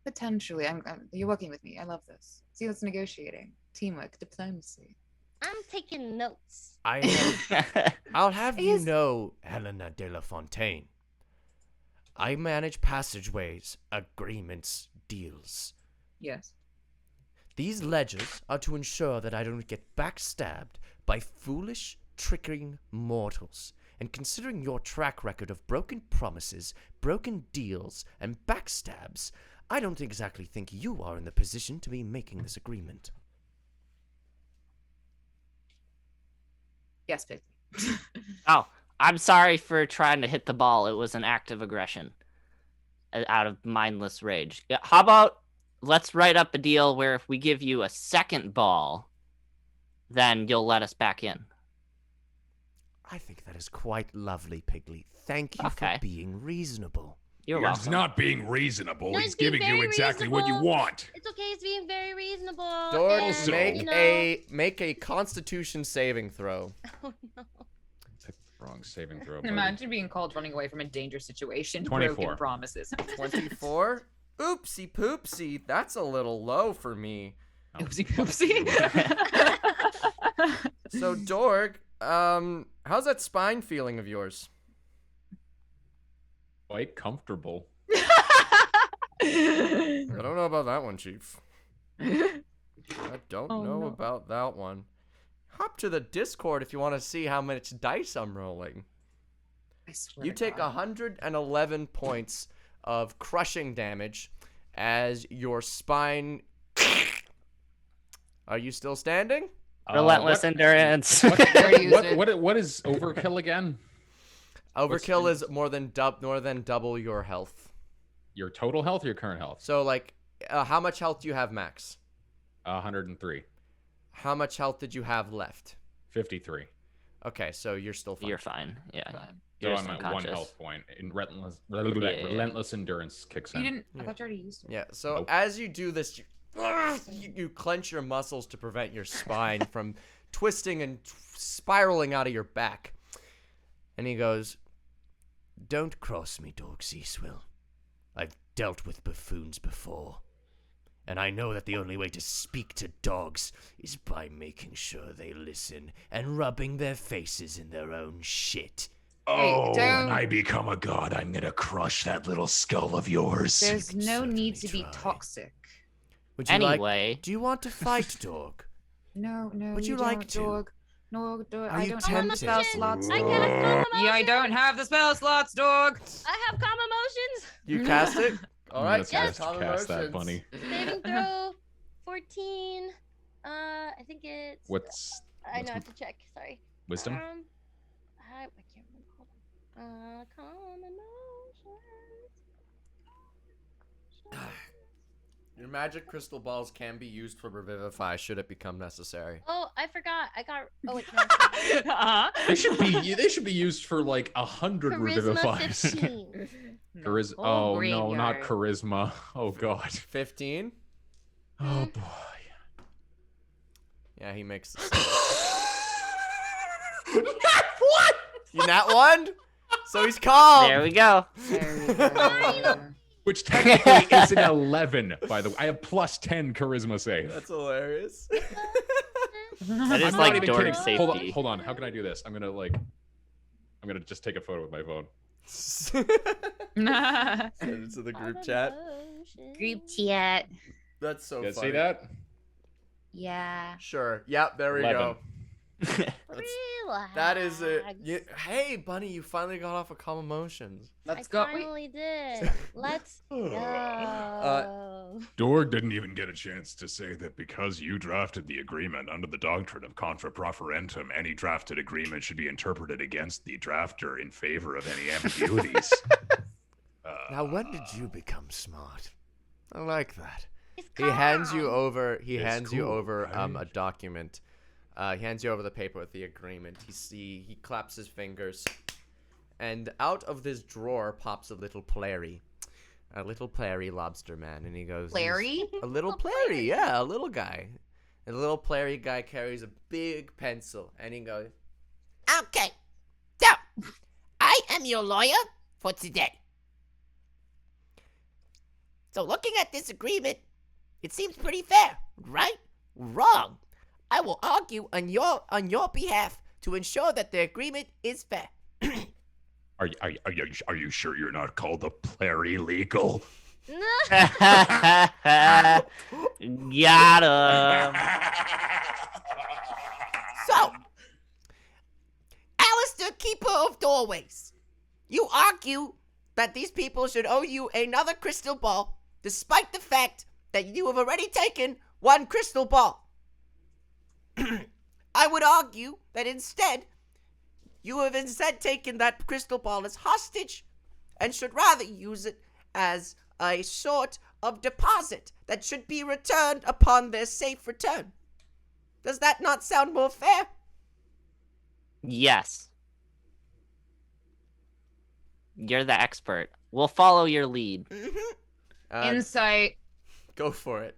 Potentially. You're working with me. I love this. See, that's negotiating. Teamwork, diplomacy. I'm taking notes. I'll have you Yes. know, Helena de la Fontaine, I manage passageways, agreements, deals. Yes. These ledgers are to ensure that I don't get backstabbed by foolish, tricking mortals. And considering your track record of broken promises, broken deals, and backstabs, I don't exactly think you are in the position to be making this agreement. Yes, Pig. Oh, I'm sorry for trying to hit the ball. It was an act of aggression out of mindless rage. Yeah, how about let's write up a deal where if we give you a second ball, then you'll let us back in. I think that is quite lovely, Piggly. Thank you Okay. for being reasonable. You're He's welcome. not being reasonable. No, He's he's being giving you very exactly what you reasonable. want. It's okay. It's being very reasonable. Dorg, and, Also- make you know- make a Constitution saving throw. Oh, no. Wrong saving throw. Imagine being called running away from a dangerous situation. 24. Broken promises. 24. Oopsie poopsie. That's a little low for me. Oopsie poopsie. So Dorg, how's that spine feeling of yours? Quite comfortable. I don't know about that one, Chief. I don't Oh, know no. about that one. Hop to the Discord if you want to see how much dice I'm rolling. I swear You to take God. 111 points of crushing damage as your spine. Are you still standing? Relentless endurance. Already used it. What is overkill again? Overkill is more than double your health. Your total health or your current health? So like, how much health do you have max? 103. How much health did you have left? 53. Okay, so you're still fine. You're fine. Yeah. Fine. So You're I'm at one unconscious. health point. And Yeah. relentless endurance kicks in. You didn't. Yeah. I thought you already used it. Yeah, so Nope. as you do this, you clench your muscles to prevent your spine from twisting and spiraling out of your back. And he goes, "Don't cross me, Dorg Seaswill. I've dealt with buffoons before. And I know that the only way to speak to dogs is by making sure they listen and rubbing their faces in their own shit. Oh, don't- when I become a god, I'm gonna crush that little skull of yours. There's can no need to certainly be try. toxic. Would you like? Anyway, Do you want to fight, dog? No, Would you don't, like to? dog. No, dog. Are I you don't have the tempted? spell slots. I Dog. cast calm Yeah, I don't have the spell slots, dog. I have calm emotions. You cast it. All right, I'm gonna cast Calm cast that Emotions. bunny. Saving throw 14. I think it's. What's I know I have to check. Sorry. wisdom? I can't remember. Hold on. Calm emotions. Your magic crystal balls can be used for revivify should it become necessary. Oh, I forgot. I got. Oh wait. No. They should be. They should be used for like 100 Charisma revivifies. 15. Charisma. Oh, Oh no, not graveyard. charisma. Oh god. 15. Oh boy. Yeah, he makes. What? You nat one. So he's calm. there we go. There we go. Which technically is an 11, by the way. I have plus 10 charisma save. That's hilarious. That is I'm not like even dork kidding. safety. Hold on. How can I do this? I'm gonna just take a photo with my phone. Send it to the group chat. Group chat. That's so You guys funny. see that? Yeah. Sure. Yep. There we 11. go. Relax. That is it. Hey, Bunny, you finally got off of calm emotions. Let's I go. finally did. Let's go. Dorg didn't even get a chance to say that because you drafted the agreement under the doctrine of contra proferentum, any drafted agreement should be interpreted against the drafter in favor of any ambiguities. Now, when did you become smart? I like that. He's He hands you calm. over. He It's hands you cool, over a right? document. He hands you over the paper with the agreement. He claps his fingers, and out of this drawer pops a little plairy lobster man, and he goes, Larry? A little plairy, yeah, a little guy. And the little plairy guy carries a big pencil, and he goes, Okay, so I am your lawyer for today. So looking at this agreement, it seems pretty fair, right? Wrong. I will argue on your behalf to ensure that the agreement is fair. Are you sure you're not called a plari-legal? Got him. So, Alistair, Keeper of Doorways, you argue that these people should owe you another crystal ball, despite the fact that you have already taken one crystal ball. I would argue that you have instead taken that crystal ball as hostage and should rather use it as a sort of deposit that should be returned upon their safe return. Does that not sound more fair? Yes. You're the expert. We'll follow your lead. Insight. Go for it.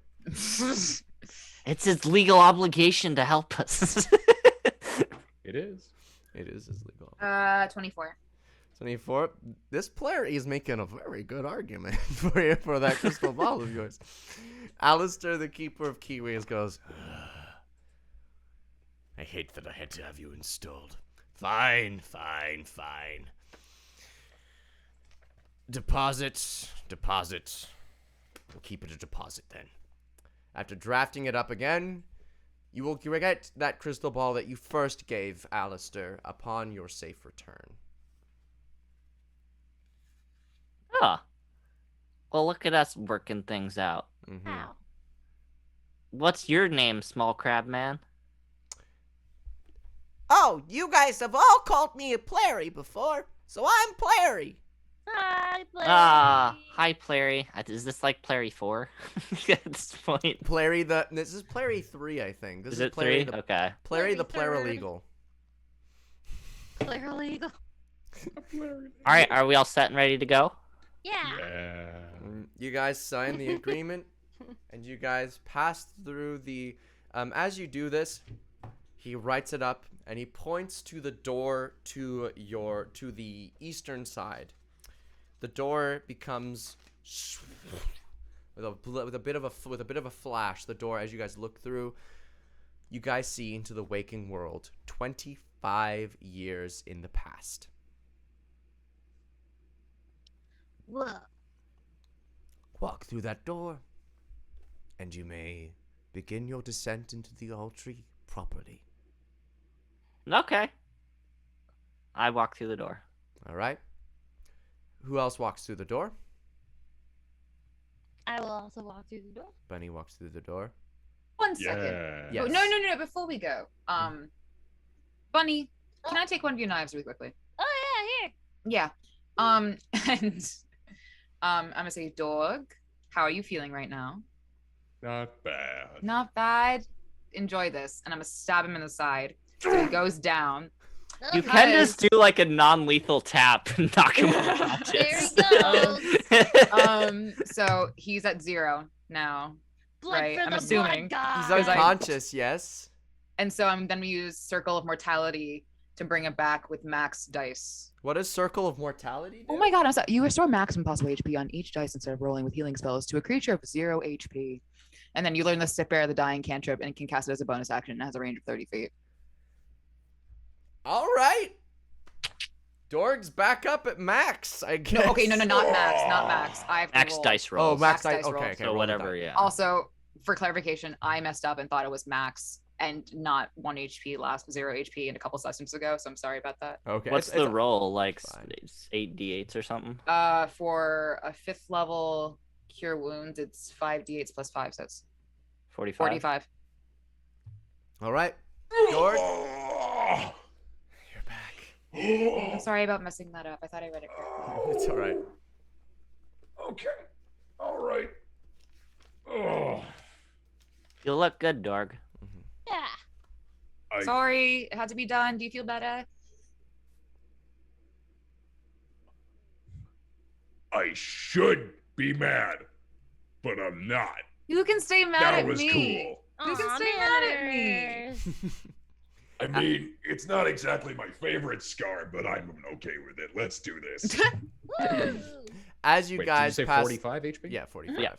It's his legal obligation to help us. It is. It is illegal. 24. 24. This player is making a very good argument for you for that crystal ball of yours. Alistair, the Keeper of Keyways, goes, I hate that I had to have you installed. Fine. Deposit. We'll keep it a deposit then. After drafting it up again, you will get that crystal ball that you first gave Alistair upon your safe return. Oh. Well, look at us working things out. Mhm. How? What's your name, small crab man? Oh, you guys have all called me a plairy before, so I'm plairy. Hi, Blake. Hi, Plary. Is this like Plary 4 at this point? Plairy this is Plairy 3, I think. This Is is it Plairy 3? the Okay. Plairy the Plairy third. Plarilegal. Player legal. All right, are we all set and ready to go? Yeah. Yeah. You guys sign the agreement, and you guys pass through the. As you do this, he writes it up, and he points to the door to the eastern side. The door becomes with a bit of a flash, the door, as you guys look through, you guys see into the waking world 25 years in the past. Whoa. Walk through that door, and you may begin your descent into the Altry properly. Okay. I walk through the door. All right. Who else walks through the door? I will also walk through the door. Bunny walks through the door. 1 second. Yes. Oh, no. Before we go, Bunny, can I take one of your knives really quickly? Oh yeah, here. Yeah. And I'm gonna say, dog, how are you feeling right now? Not bad. Not bad. Enjoy this. And I'm gonna stab him in the side. So he goes down. You Okay. can just do like a non-lethal tap and knock him unconscious. There he goes. So he's at 0 now. Blood Right, for I'm the assuming. blood god. He's Because I- unconscious, yes. And so I'm then we use Circle of Mortality to bring it back with max dice. What does Circle of Mortality do? Oh my god, I'm sorry. You restore maximum possible HP on each dice instead of rolling with healing spells to a creature of 0 HP. And then you learn the Spare the Dying cantrip and it can cast it as a bonus action and has a range of 30 feet. All right. Dorg's back up at max, I guess. No, okay, no, not max, not max. I have to Max roll. dice Oh, rolls. max Max dice. dice Okay, rolls. okay. So roll the whatever, die. yeah. Also, for clarification, I messed up and thought it was max and not 1 HP last 0 HP in a couple sessions ago, so I'm sorry about that. Okay. What's the roll? Like fine. 8d8s or something? For a 5th level cure wounds, it's 5d8s plus 5, so it's 45. 45. All right. Dorg, Oh, you're back. I'm sorry about messing that up. I thought I read it correctly. It's all right. Okay. All right. Oh, You look good, Dorg. Yeah. I, Sorry, it had to be done. Do you feel better? I should be mad, but I'm not. You can stay mad That at was me. cool. You can Aw, stay mad at me. manners. I mean, it's not exactly my favorite scar, but I'm okay with it. Let's do this. Woo. As you Wait, guys did you say pass, 45 HP? yeah, 45. Yeah.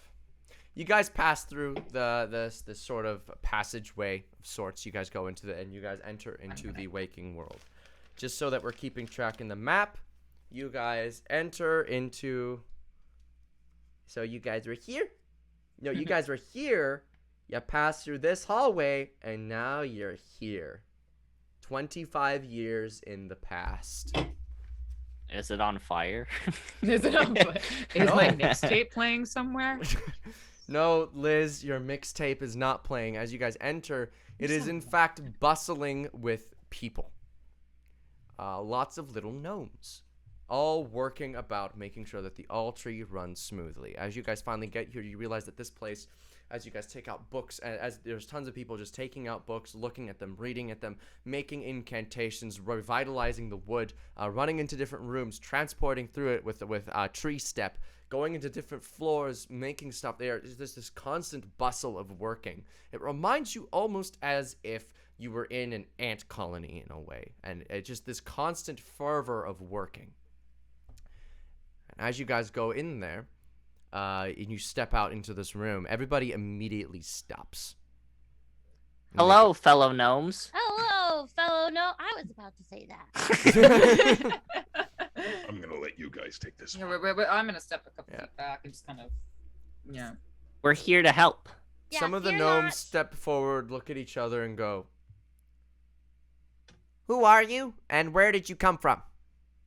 You guys pass through this sort of passageway of sorts. You guys go into and you guys enter into the waking world. Just so that we're keeping track in the map, you guys enter into. So you guys were here. No, you guys were here. You passed through this hallway, and now you're here. 25 years in the past. Is it on fire? Is it on? Is No. my mixtape playing somewhere? No, Liz, your mixtape is not playing. As you guys enter, it is in fact bustling with people. Lots of little gnomes, all working about making sure that the Altry runs smoothly. As you guys finally get here, you realize that this place, as you guys take out books, as there's tons of people just taking out books, looking at them, reading at them, making incantations, revitalizing the wood, running into different rooms, transporting through it with tree step, going into different floors, making stuff. There's this constant bustle of working. It reminds you almost as if you were in an ant colony in a way, and it's just this constant fervor of working. And as you guys go in there, and you step out into this room, everybody immediately stops. Hello, fellow gnomes. Hello, fellow. No, I was about to say that. I'm gonna let you guys take this Yeah, one. wait, I'm gonna step a couple Yeah. feet back and just kind of, yeah. We're here to help. Yeah, Some of the fear gnomes not. step forward, look at each other, and go, "Who are you, and where did you come from?"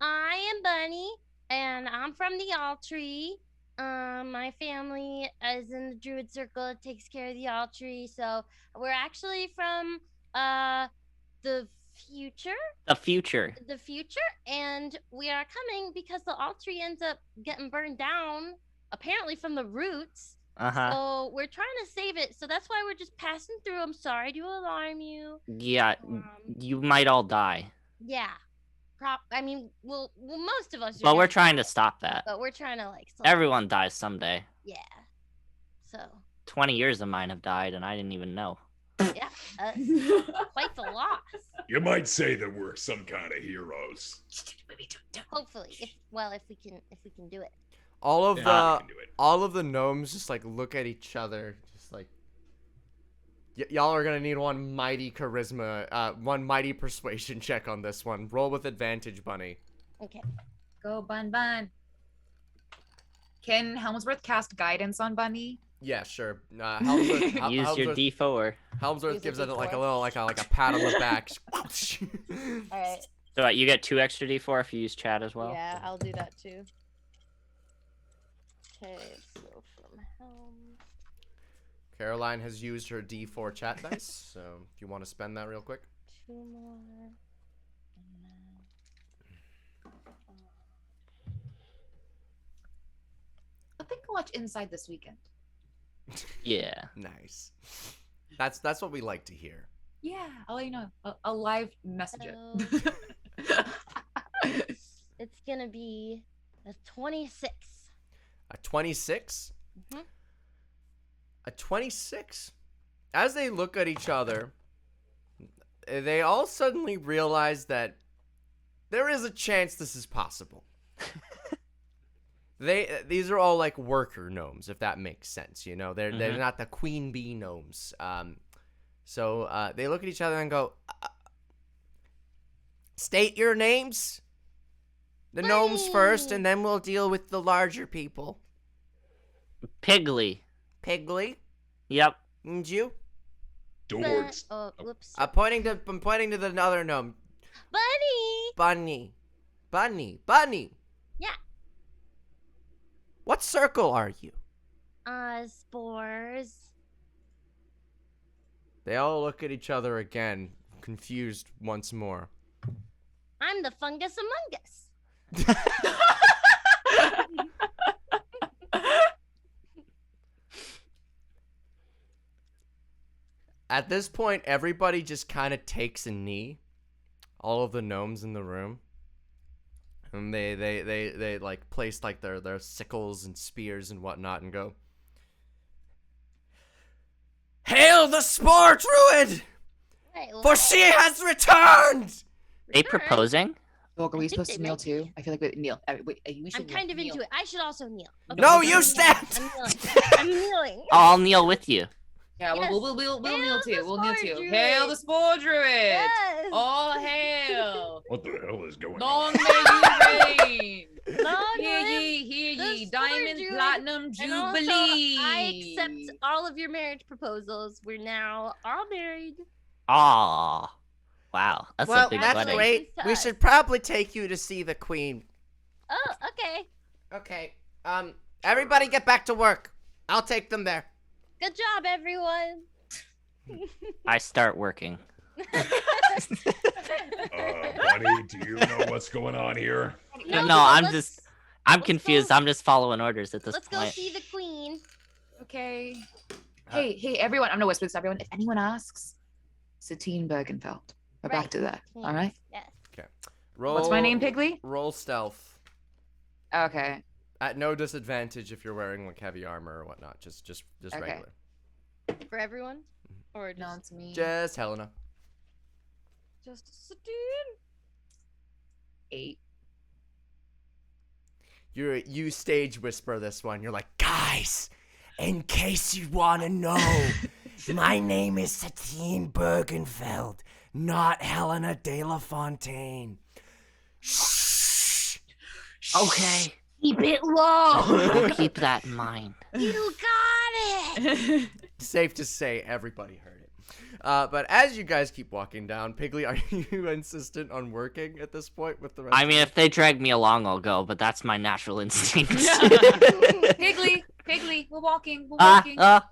I am Bunny, and I'm from the Altry. My family is in the Druid Circle. It takes care of the Altry. So we're actually from the future. The future. The future, and we are coming because the Altry ends up getting burned down, apparently from the roots. Uh-huh. So we're trying to save it. So that's why we're just passing through. I'm sorry to alarm you. Yeah, Um, you might all die. Yeah. I mean, well, most of us. are But we're gonna trying to die, stop that. But we're trying to like. Everyone dies someday. Yeah. So 20 years of mine have died, and I didn't even know. yeah, quite the loss. You might say that we're some kind of heroes. Hopefully, if we can do it. All of Yeah, the I can do it. all of the gnomes just like look at each other, just like y'all are gonna need one mighty persuasion check on this one. Roll with advantage, Bunny. Okay. Go, Bun Bun. Can Helmsworth cast guidance on Bunny? Yeah, sure. Helmsworth, Use your D4. Helmsworth Use a gives it like a D4. little like a pat on the back. All right. So you get 2 extra D4 if you use chat as well. Yeah, I'll do that too. Okay, so from Helm. Caroline has used her D4 chat dice, so if you want to spend that real quick. 2 more. And I think I'll watch Inside this weekend. Yeah. Nice. That's what we like to hear. Yeah, I'll let you know. I'll live message Hello. it. it's gonna be a 26. A 26? Mhm. A 26? As they look at each other, they all suddenly realize that there is a chance this is possible. These are all like worker gnomes, if that makes sense. You know, they're not the queen bee gnomes. So they look at each other and go, "State your names. The gnomes first, and then we'll deal with the larger people." Piggly. Piggly, Yep. and you? Dords. Oh, whoops. I'm pointing to the other gnome. Bunny. Bunny. Yeah. What circle are you? Spores. They all look at each other again, confused once more. I'm the fungus among us. At this point, everybody just kind of takes a knee. All of the gnomes in the room. And they like place like their sickles and spears and whatnot and go, "Hail the spore druid! Wait, For what? she has returned!" They Return? proposing? Sorgg, are we I think supposed they to kneel might too? I feel like we kneel. We I'm should kind of kneel. into it. I should also kneel. No, I'm you kneeling. stand! I'm kneeling. I'm kneeling. Oh, I'll kneel with you. Yeah, Yes. we'll kneel Hail too. the We'll kneel spore too. druid. Hail the spore druid! Yes. All hail! What the hell is going Long on? may you reign! Long Hear live ye, hear the ye, spore diamond, druid. platinum, And also, jubilee! I accept all of your marriage proposals. We're now all married. Aw. Wow. That's Well, a big that's wedding. great. to We us. should probably take you to see the queen. Oh, okay. Okay. Everybody get back to work. I'll take them there. Good job, everyone. I start working. Buddy, do you know what's going on here? No, but I'm let's- I'm let's confused. go- I'm just following orders at this Let's go point. see the queen. Okay. Hey, everyone. I'm gonna whisper this to everyone. If anyone asks, Satine Bergenfeld. We're back Right. to that. All right. Yes. Roll. What's my name, Piggly? Roll stealth. Okay. At no disadvantage if you're wearing like heavy armor or whatnot. Just Okay. regular. For everyone? Or just, No, it's me. Just Helena. just Satine? 8. You stage whisper this one. You're like, "Guys, in case you want to know, my name is Satine Bergenfeld, not Helena de la Fontaine." Shh. Okay. Keep it low. I'll keep that in mind. You got it. Safe to say, everybody heard it. But as you guys keep walking down, Piggly, are you insistent on working at this point with the rest? I mean, if they drag me along, I'll go, but that's my natural instinct. Piggly, we're walking.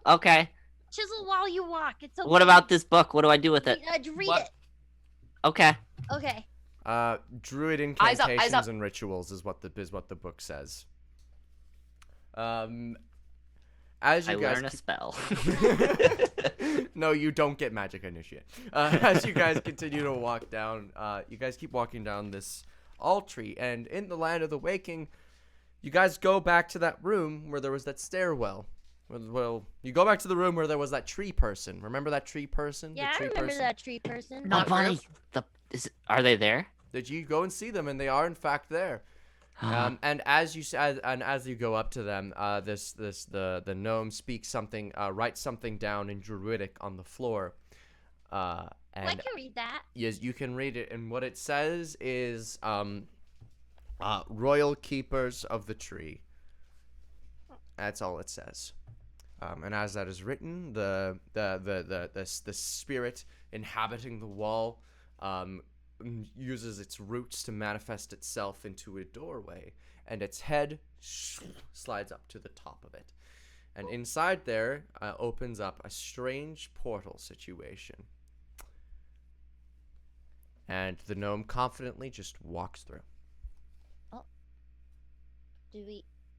Okay. Chisel while you walk. It's okay. What about this book? What do I do with it? Read What? it. Okay. Okay. Druid Eyes up, eyes incantations up. and rituals is what the book says. As you I guys learn a spell. No, you don't get magic initiate. As you guys continue to walk down, you guys keep walking down this altar, and in the land of the waking, you guys go back to that room where there was that stairwell. Well, you go back to the room where there was that tree person. Remember that tree person? Yeah, the I tree remember person? that tree person. Not Bunny, real. are they there? Did you go and see them? And they are in fact there. And as you as you go up to them, the gnome speaks something, writes something down in Druidic on the floor. I And can read that. yes, you can read it. And what it says is, royal keepers of the tree. That's all it says. And as that is written, the spirit inhabiting the wall uses its roots to manifest itself into a doorway, and its head slides up to the top of it. And inside there opens up a strange portal situation. And the gnome confidently just walks through.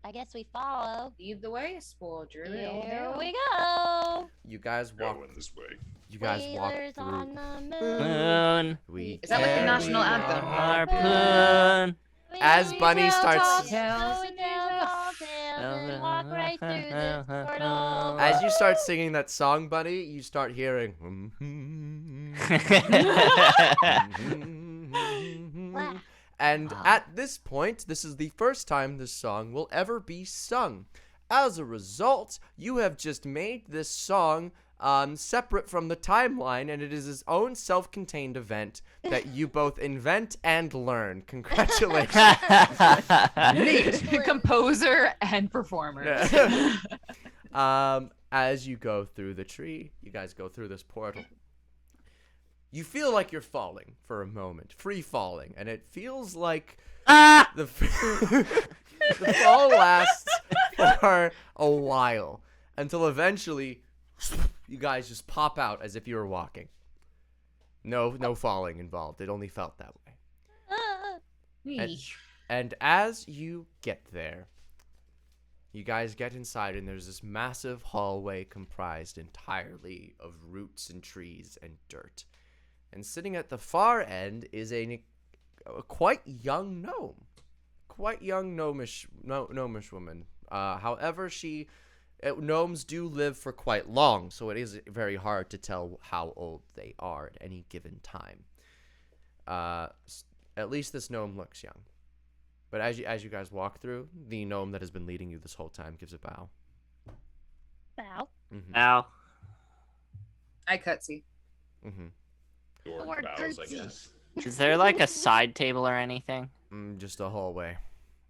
I guess we follow. Lead the way, spore druid. Here we go. You guys walk. Going this way. You guys walk Whalers through. on the moon. Moon. We Is that like the carry national on. anthem? Harpoon. As Bunny starts- And walk right through this portal. As you start singing that song, Bunny, you start hearing. And at this point, this is the first time this song will ever be sung. As a result, you have just made this song separate from the timeline, and it is its own self-contained event that you both invent and learn. Congratulations. Neat. Composer and performer. As you go through the tree, you guys go through this portal. You feel like you're falling for a moment, free falling, and it feels like the fall lasts for a while until eventually you guys just pop out as if you were walking. No falling involved. It only felt that way. And as you get there, you guys get inside, and there's this massive hallway comprised entirely of roots and trees and dirt. And sitting at the far end is a quite young gnome. Quite young gnomish woman. However, gnomes do live for quite long, so it is very hard to tell how old they are at any given time. At least this gnome looks young. But as you guys walk through, the gnome that has been leading you this whole time gives a bow. Bow. Mm-hmm. Ow. I cutsy. Mm-hmm. Door word bows, I curtsy. guess. Is there like a side table or anything? Just a hallway.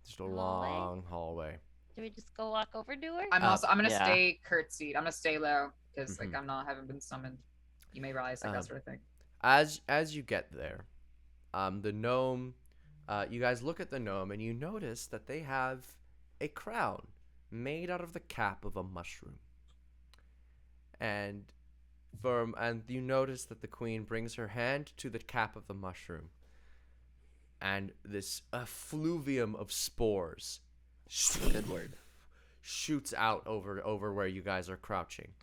Just a Hallway? long hallway. Do we just go walk over to her? I'm gonna yeah. stay curtsied. I'm gonna stay low because Mhm. like haven't been summoned. You may rise, like that sort of thing. As you get there, the gnome, you guys look at the gnome and you notice that they have a crown made out of the cap of a mushroom. And you notice that the queen brings her hand to the cap of the mushroom, and this effluvium of spores shoots out over where you guys are crouching.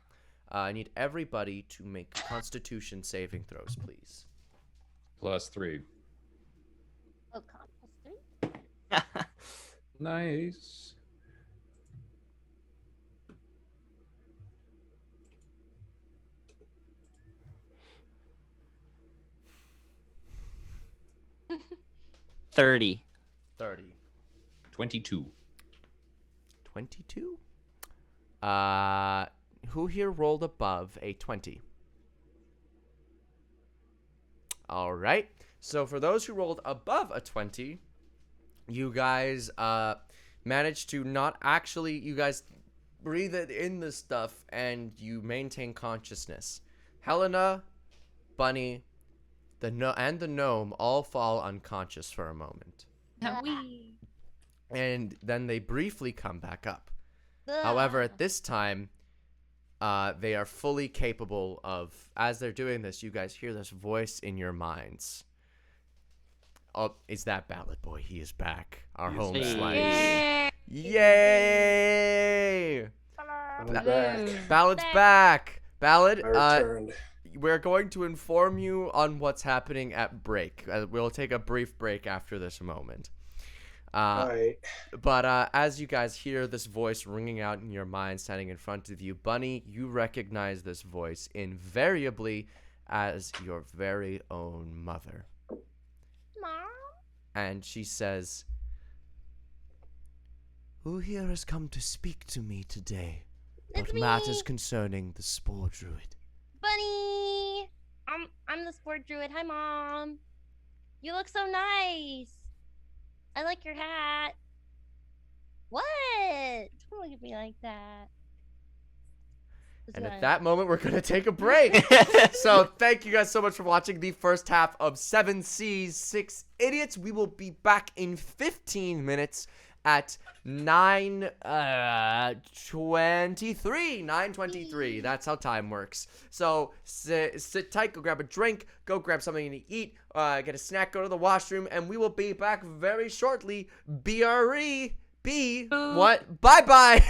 I need everybody to make Constitution saving throws, please. +3. Oh, plus 3. Nice. $30. 30. 22. 22? Who here rolled above a 20? All right. So for those who rolled above a 20, you guys managed to not actually, you guys breathe it in the stuff and you maintain consciousness. Helena, Bunny, and the gnome all fall unconscious for a moment. And then they briefly come back up. However, at this time, they are fully capable of, as they're doing this, you guys hear this voice in your minds. Oh, is that Ballad Boi? He is back. Our home Hey. slice. Yay! I'm back. Ballad's back. Ballad, I returned. we're going to inform you on what's happening at break. We'll take a brief break after this moment. Alright. But as you guys hear this voice ringing out in your mind standing in front of you, Bunny, you recognize this voice invariably as your very own mother. Mom? And she says, Who here has come to speak to me today It's about matters me. concerning the spore druid? Bunny. I'm the sport druid. Hi, Mom. You look so nice. I like your hat. What? Don't look at me like that. And at that moment, we're going to take a break. So thank you guys so much for watching the first half of 7 Seas, 6 Idiots. We will be back in 15 minutes at 9:23. That's how time works. So sit tight, go grab a drink, go grab something to eat, get a snack, go to the washroom, and we will be back very shortly. BRE. What? Bye-bye.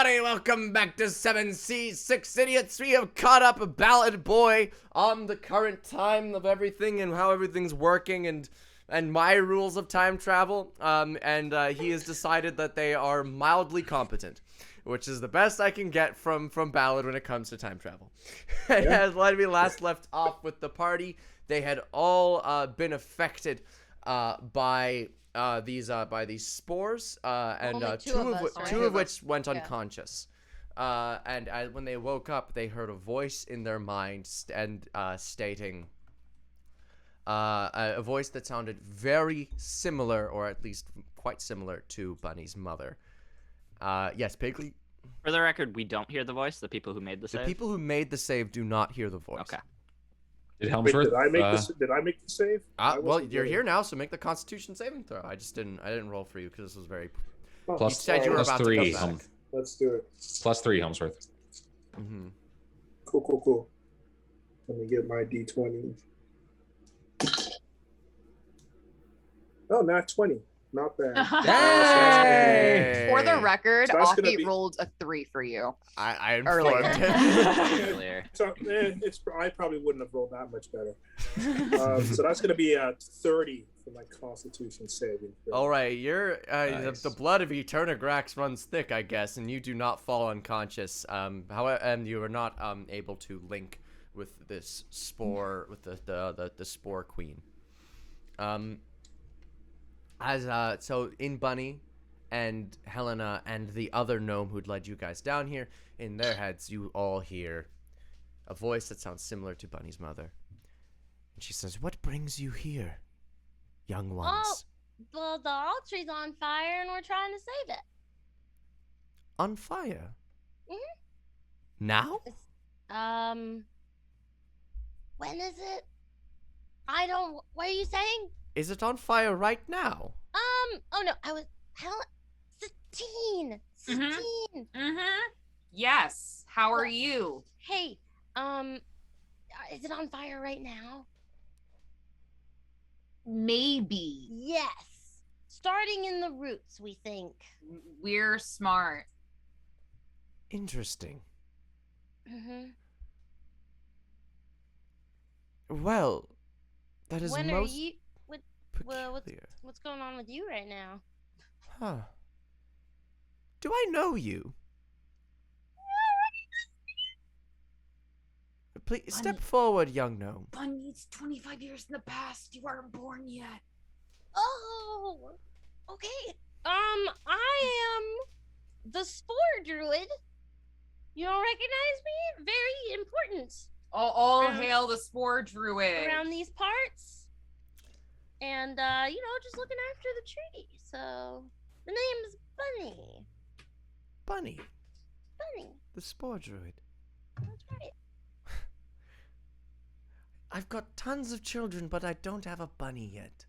everybody, welcome back to 7C6 Idiots. We have caught up a Ballad Boi on the current time of everything and how everything's working and my rules of time travel. He has decided that they are mildly competent, which is the best I can get from Ballad when it comes to time travel. And as we last left off with the party, they had all been affected by these spores, and Only two of which went Yeah. unconscious. When they woke up, they heard a voice in their mind stating, a voice that sounded very similar, or at least quite similar, to Bunny's mother. Yes, Pigley. For the record, we don't hear the voice. The people who made the The save. people who made the save do not hear the voice. Okay. Did Wait, Helmsworth? did I make the save? I Well, wasn't you're really- here now, so make the Constitution saving throw. I didn't roll for you because this was very. Oh, Plus- You said you were alright, about three, to come back. Let's do it. +3, Helmsworth. Mm-hmm. Cool. Let me get my D20. Oh, not 20. Not bad. Hey! For the record, So that's gonna Offbeat be- rolled a 3 for you. I Earlier. informed him. Clear. So I probably wouldn't have rolled that much better. So that's going to be 30 for my Constitution saving. throw. All right, you're Nice. the blood of Eternagrax runs thick, I guess, and you do not fall unconscious. However, and you are not able to link with this spore, with the spore queen. So in Bunny and Helena and the other gnome who'd led you guys down here, in their heads, you all hear a voice that sounds similar to Bunny's mother. And she says, "What brings you here, young ones?" Well, the altar's on fire and we're trying to save it. On fire? Mhm. Now? When is it? What are you saying? Is it on fire right now? Oh no, I was, 16. 16. Mm-hmm. Yes. How are you? Hey, is it on fire right now? Maybe. Yes. Starting in the roots, we think. We're smart. Interesting. Mm-hmm. Well, that is When most are you? peculiar. What's going on with you right now? Huh. Do I know you? Please step Bunny. forward, young gnome. Bunny's 25 years in the past. You aren't born yet. Oh, okay. I am the spore druid. You don't recognize me? Very important All Around- hail the spore druid. around these parts. And just looking after the tree. So the name's Bunny. Bunny, Bunny. the spore druid. That's right. I've got tons of children, but I don't have a bunny yet.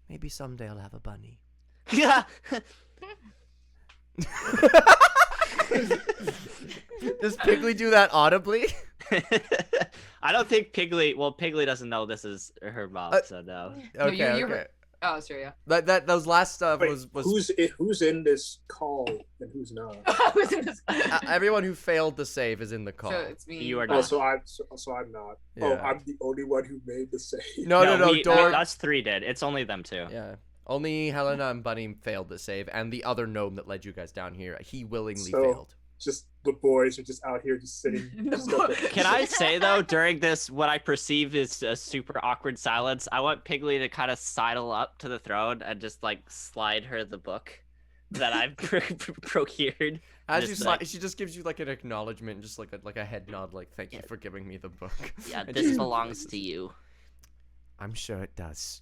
Maybe someday I'll have a bunny. Yeah. Does Pigley do that audibly? I don't think Pigley. Well, Pigley doesn't know this is her mom, so no. Okay, you're- okay. Oh, sorry, yeah. Those last stuff Wait, was who's in this call and who's not? Who's in this? everyone who failed the save is in the call. So it's me. You are Oh, not. so I'm not. Oh, Yeah. I'm the only one who made the save. No, Dorg. Us three did. It's only them two. Yeah. Only Helena and Bunny failed the save, and the other gnome that led you guys down here, he willingly So- failed. Just the boys are just out here just sitting. Can I say though, during this, what I perceive is a super awkward silence, I want Pigley to kind of sidle up to the throne and just like slide her the book that I've procured. As Just you like- slide, she just gives you like an acknowledgement, just like a head nod, like "Thank you Yeah. for giving me the book." Yeah, And this she- belongs to you. I'm sure it does.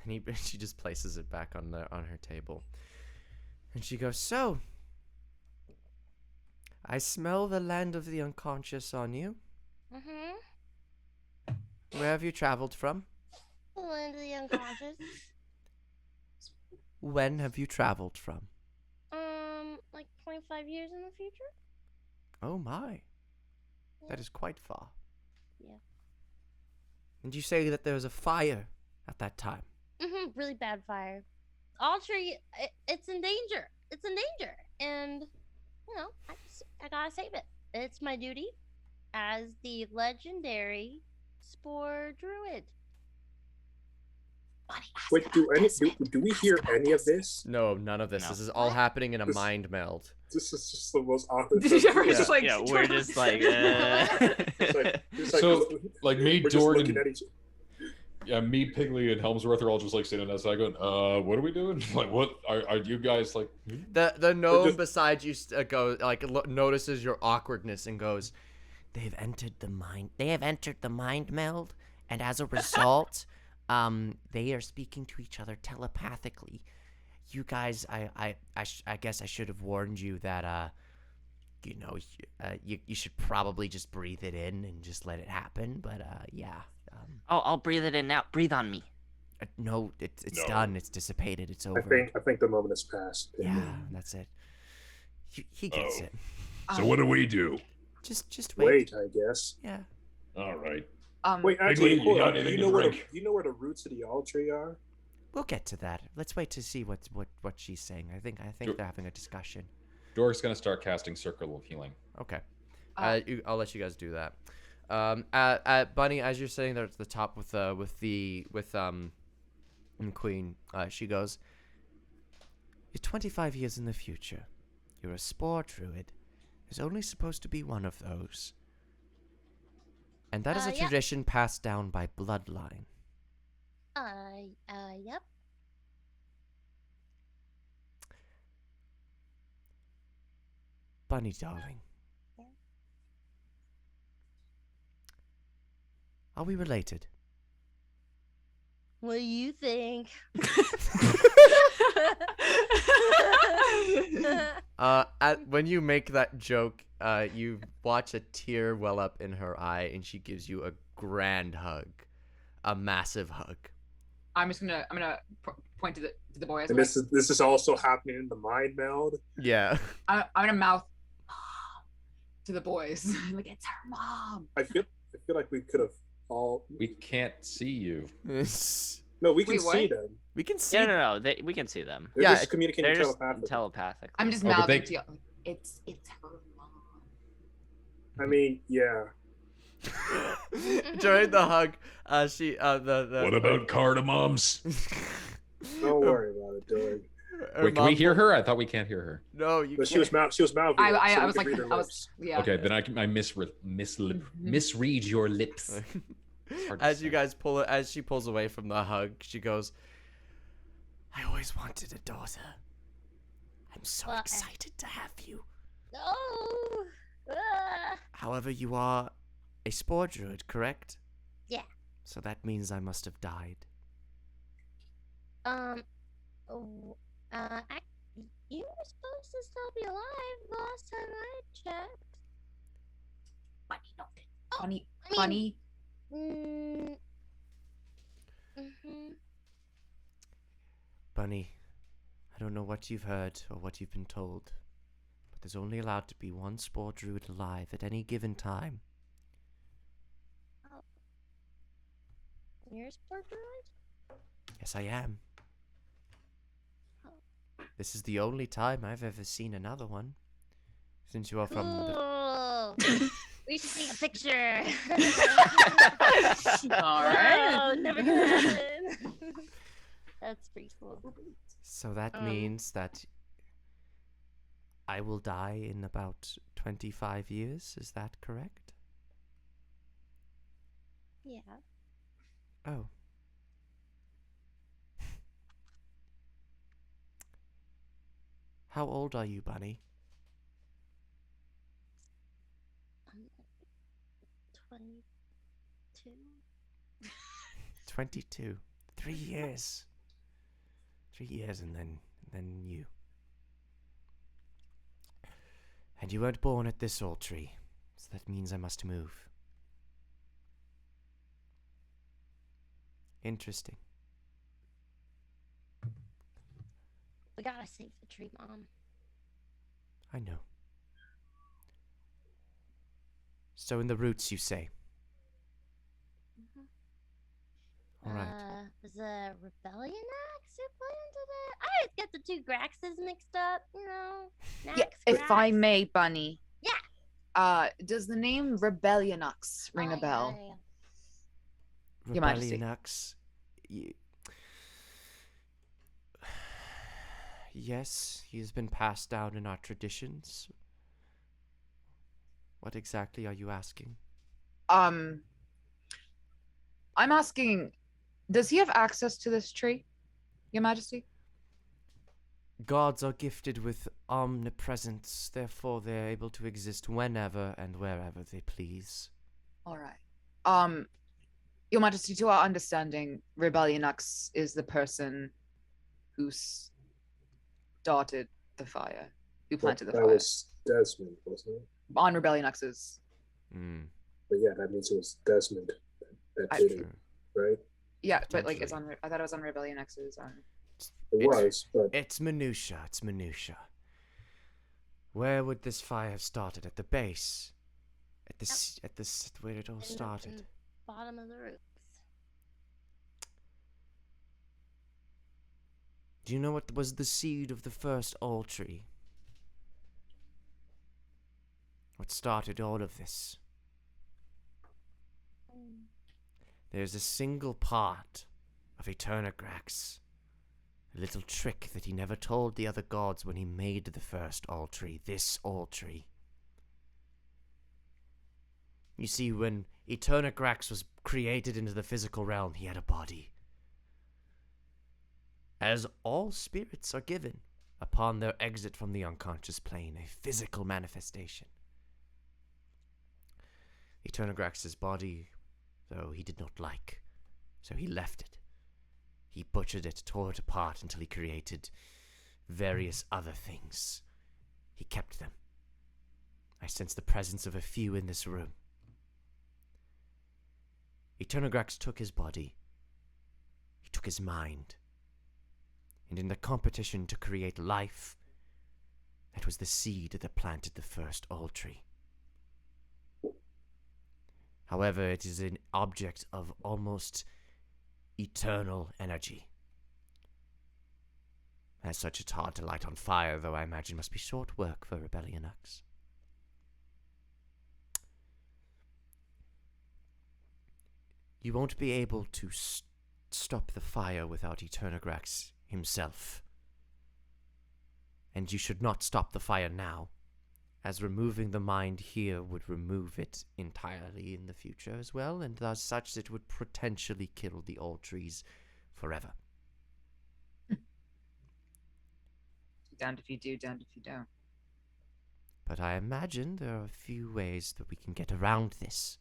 And she just places it back on her table, and she goes, "So, I smell the land of the unconscious on you. Mm-hmm. Where have you traveled from? The land of the unconscious. When have you traveled from?" Like 25 years in the future? Oh my, that is quite far. Yeah. And you say that there was a fire at that time. Mm-hmm. Really bad fire. All tree, it's in danger. It's in danger. And I gotta save it. It's my duty as the legendary spore druid. Wait, do we hear any of this? No, none of this. No. This is all happening in a mind meld. This is just the most awkward. Did you ever thing. just like? Yeah, we're just like. It's like So, like, me, we're just Jordan, looking at each. yeah, me, Pigley, and Helmsworth are all just like sitting outside going, what are we doing? Like, what are you guys like? The gnome just- beside you goes notices your awkwardness and goes, They have entered the mind meld, and as a result, they are speaking to each other telepathically. You guys, I guess I should have warned you that, you should probably just breathe it in and just let it happen. But yeah, I'll breathe it in now. Breathe on me. no, it's No. done. It's dissipated. It's over. I think the moment has passed. Yeah, that's it. He gets Oh. it. So what do we do? Just wait. Wait, I guess. Yeah. All right. Wait, actually, you hold got on. Do anything you to know where the drink? do you know where the roots of the all tree are? We'll get to that. Let's wait to see what she's saying. I think Sure. they're having a discussion. Dork's gonna start casting Circle of Healing. okay. Uh, I'll let you guys do that. Bunny, as you're sitting there at the top with Queen, she goes, You're 25 years in the future. You're a spore druid. There's only supposed to be one of those. And that is a Yeah. tradition passed down by bloodline. Yep. Bunny, darling. Yeah. Are we related? What do you think? when you make that joke, you watch a tear well up in her eye, and she gives you a grand hug, a massive hug. I'm gonna point to the boy as And well. this is also happening in the mind meld. Yeah. I'm gonna mouth to the boys like it's her mom. I feel like we could have all. We can't see you. No, we can Wait, what? see them. We can see. No. We can see them. They're Yeah, just communicating They're just telepathically. telepathic. I'm just Oh, but mouthing they- to you. It's her mom. I mean, yeah. During the hug, she the What about cardamoms? Don't worry about it, Doug. her Wait, can we mom hear pull- her? I thought we can't hear her. No, you. But she was mouthing. I so we was could like read her I was lips. yeah. Okay, then I misread your lips. hard to As say. you guys pull it, as she pulls away from the hug, she goes, I always wanted a daughter. I'm so Well, excited to have you. No. Ah. However, you are a spore druid, correct? Yeah. So that means I must have died. Oh, you were supposed to still be alive the last time I checked. Funny, I mean- funny. Mm-hmm. Bunny, I don't know what you've heard or what you've been told, but there's only allowed to be one spore druid alive at any given time. You're a spore druid? Yes, I am. This is the only time I've ever seen another one. Since you are from the... Cool. We should take a picture. All right. Oh, never gonna happen. That's pretty cool. So that Um, means that I will die in about 25 years, is that correct? Yeah. Oh. How old are you, Bunny? 22. 22. 3 years. 3 years and then you. And you weren't born at this old tree, so that means I must move. Interesting. We gotta save the tree, Mom. I know. So in the roots, you say? Mhm. All right. Was a rebellion axe who planted it? I always get the two Graxes mixed up, you know. Yeah, Nax, if I Grax. may, Bunny. Yeah. Does the name Rebellionux ring a bell? Your Majesty. Rebellionux. Yes, he has been passed down in our traditions. What exactly are you asking? I'm asking, does he have access to this tree, Your Majesty? Gods are gifted with omnipresence, therefore they're able to exist whenever and wherever they please. All right. Your Majesty, to our understanding, Rebellionux is the person who started the fire, who planted the that fire. was Desmond, wasn't it? On Rebellionux's. But yeah, that means it was Desmond that I- did it, right? Yeah, but like it's on. I thought it was on Rebellionux's. It was, but It's minutia, it's minutia. Where would this fire have started? At the base? At this where it all In the started? bottom of the roots. Do you know what was the seed of the first all tree? What started all of this? There's a single part of Eternagrax, a little trick that he never told the other gods when he made the first all tree, this all tree. You see, when Eternagrax was created into the physical realm, he had a body. As all spirits are given upon their exit from the unconscious plane, a physical manifestation. Eternagrax's body, though, he did not like, so he left it. He butchered it, tore it apart until he created various other things. He kept them. I sense the presence of a few in this room. Eternagrax took his body. He took his mind. And in the competition to create life, that was the seed that planted the first all tree. However, it is an object of almost eternal energy. As such, it's hard to light on fire, though I imagine must be short work for Rebellionux. You won't be able to stop the fire without Eternagrax himself. And you should not stop the fire now, as removing the mind here would remove it entirely in the future as well, and as such it would potentially kill the old trees forever. Damned if you do, damned if you don't. But I imagine there are a few ways that we can get around this.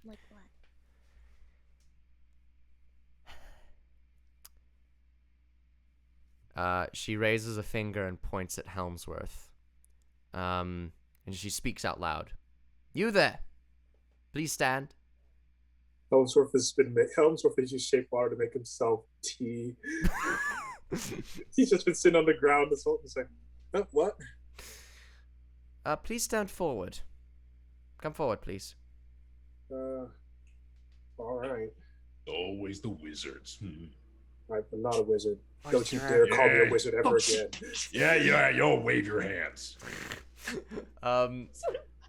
Like what? She raises a finger and points at Helmsworth. And she speaks out loud. You there! Please stand. Helmsworth has used shape water to make himself tea. He's just been sitting on the ground this whole time. Huh, what? Please stand forward. Come forward, please. All right. Always the wizards. I'm not a wizard. Don't you dare call me a wizard ever again. Yeah, you'll wave your hands.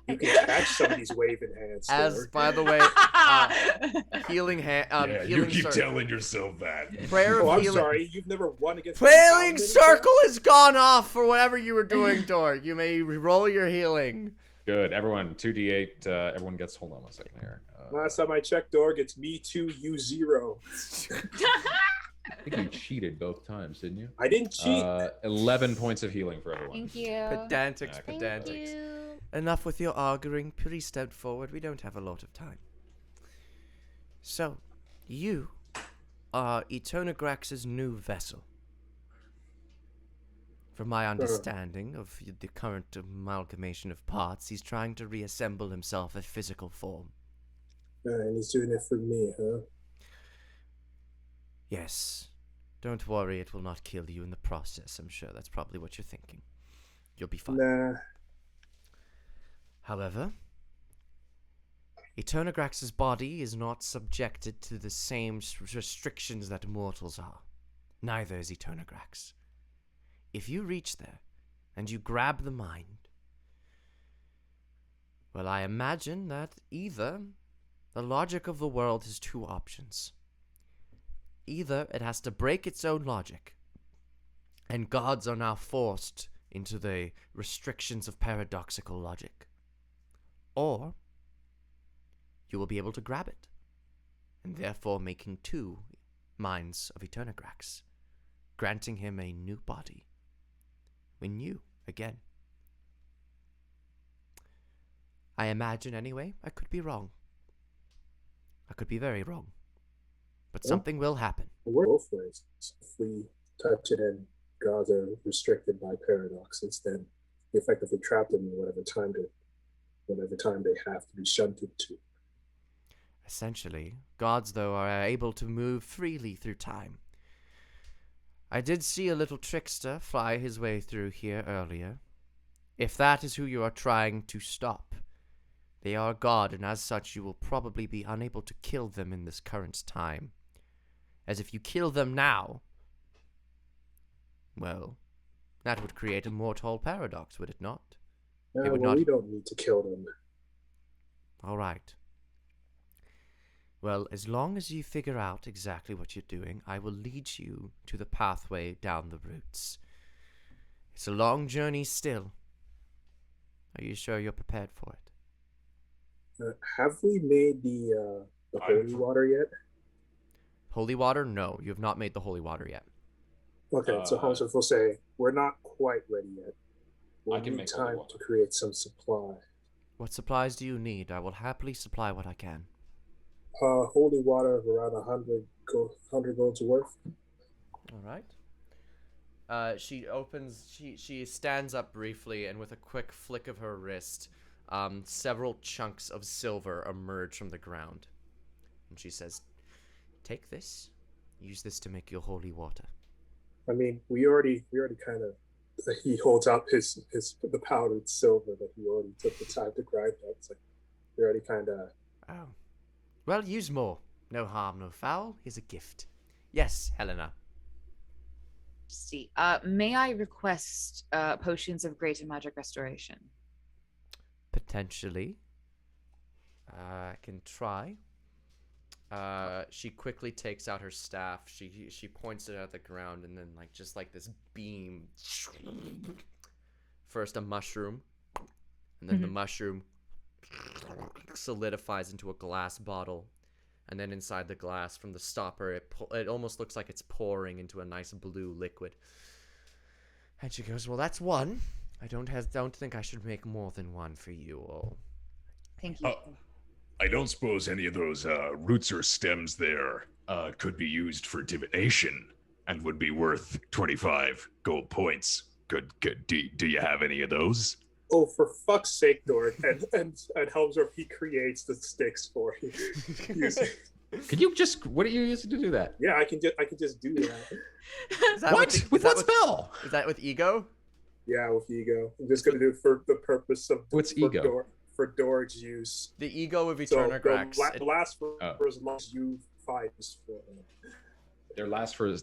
You can catch some of these waving hands. As, by the way, healing hand. You healing keep circle. telling yourself that. Prayer Oh, of I'm healing. sorry. You've never won against Flailing circle has gone off for whatever you were doing, Dorg. You may roll your healing. Good. Everyone, 2d8. Everyone gets. Hold on one second here. Last time I checked, Dorg, it's me 2, you 0. I think you cheated both times, didn't you? I didn't cheat. 11 points of healing for everyone. Thank you. Pedantics, Thank pedantics. you. Enough with your arguing. Please step forward. We don't have a lot of time. So, you are Eternagrax's new vessel. From my understanding of the current amalgamation of parts, he's trying to reassemble himself in physical form. And he's doing it for me, huh? Yes. Don't worry, it will not kill you in the process. I'm sure that's probably what you're thinking. You'll be fine. Nah. However, Eternagrax's body is not subjected to the same restrictions that mortals are. Neither is Eternagrax. If you reach there, and you grab the mind, well, I imagine that either the logic of the world has two options. Either it has to break its own logic, and gods are now forced into the restrictions of paradoxical logic, or you will be able to grab it, and therefore making two minds of Eternagrax, granting him a new body. When you, again. I imagine, anyway, I could be wrong. I could be very wrong. But something will happen. We're both ways. If we touch it and gods are restricted by paradoxes, then we effectively trap them in whatever time they have to be shunted to. Essentially, gods, though, are able to move freely through time. I did see a little trickster fly his way through here earlier. If that is who you are trying to stop, they are a god, and as such you will probably be unable to kill them in this current time. As if you kill them now, well, that would create a mortal paradox, would it not? We don't need to kill them. All right. Well, as long as you figure out exactly what you're doing, I will lead you to the pathway down the roots. It's a long journey still. Are you sure you're prepared for it? Have we made the holy water yet? Holy water? No, you have not made the holy water yet. Okay, so Holmesworth will say, we're not quite ready yet. We'll I can need make time holy water. to create some supply. What supplies do you need? I will happily supply what I can. Holy water of around 100 golds worth. All right. She stands up briefly, and with a quick flick of her wrist, several chunks of silver emerge from the ground. And she says, take this. Use this to make your holy water. I mean, we already kind of. He holds out the powdered silver that he already took the time to grind up. It's like we already kind of. Oh. Well, use more. No harm, no foul. Here's a gift. Yes, Helena. See, may I request potions of greater magic restoration? Potentially. I can try. She quickly takes out her staff. She points it at the ground, and then just like this beam. First a mushroom, and then the mushroom solidifies into a glass bottle, and then inside the glass from the stopper, it almost looks like it's pouring into a nice blue liquid. And she goes, "Well, that's one. I don't think I should make more than one for you all." Thank you. I don't suppose any of those roots or stems there could be used for divination and would be worth 25 gold points. Do you have any of those? Oh, for fuck's sake, Dort! And Helmsdorf, he creates the sticks for you. Could you just? What are you using to do that? Yeah, I can just do that. What? With what spell? Is that with ego? Yeah, with ego. I'm just gonna do it for the purpose of What's ego? For Dorg's use. The ego of So Eternagrax. the last for as long as you find this for They last for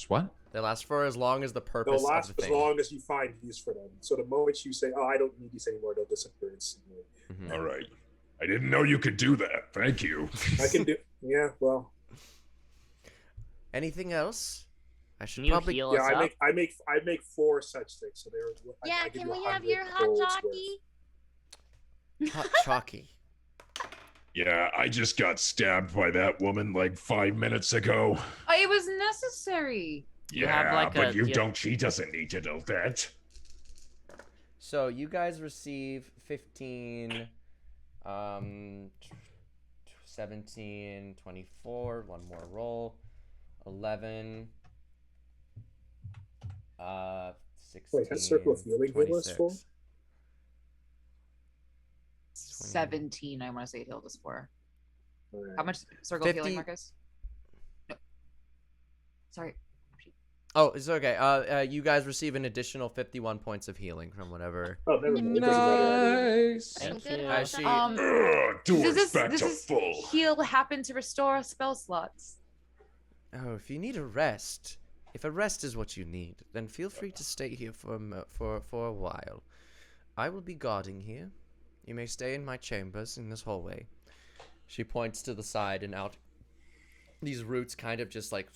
what? They last for as long as the they'll purpose last of the as thing. long as you find use for them. So the moment you say, "Oh, I don't need these anymore," they'll disappear instantly. Mhm. All right. I didn't know you could do that. Thank you. I can do. Yeah, well. Anything else? I should Can you probably. heal Yeah, us up? I make 4 such things. So they're. Yeah, I give can you we have 100 your hot golds worth. jockey? Hot chalky. Yeah, I just got stabbed by that woman like 5 minutes ago. It was necessary. You Yeah, have, like, but a- you yeah. don't. She doesn't need to know that. So you guys receive 15, 17, 24, one more roll, 11, 16, Wait, has Circle of Healing healed us 26. for? 17, I want to say it healed us for. Alright. How much circle of healing, 50. Marcus? No. Sorry. Oh, it's okay. You guys receive an additional 51 points of healing from whatever. Oh, never mind. It doesn't matter. Nice. Thank Good you. help. She- Doors back to does full. heal happen to restore spell slots? Oh, if you need a rest, if a rest is what you need, then feel free to stay here for a while. I will be guarding here. You may stay in my chambers in this hallway. She points to the side and out. These roots kind of just like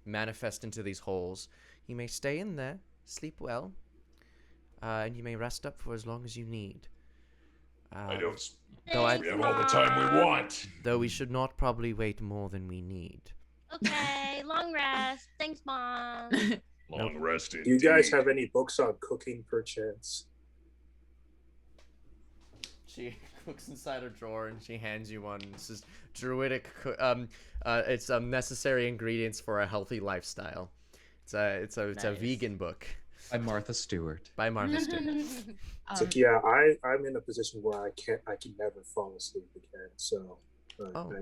manifest into these holes. You may stay in there, sleep well, and you may rest up for as long as you need. I don't. Though We have all the time we want. Though we should not probably wait more than we need. Okay, long rest. Thanks, Mom. Long rest Do you guys indeed. have any books on cooking, perchance? She looks inside her drawer and she hands you one. This is druidic. It's necessary ingredients for a healthy lifestyle. It's a Nice. vegan book I'm Martha Stewart. by Martha Stewart. It's like, yeah, I'm in a position where I can never fall asleep again. So Oh. I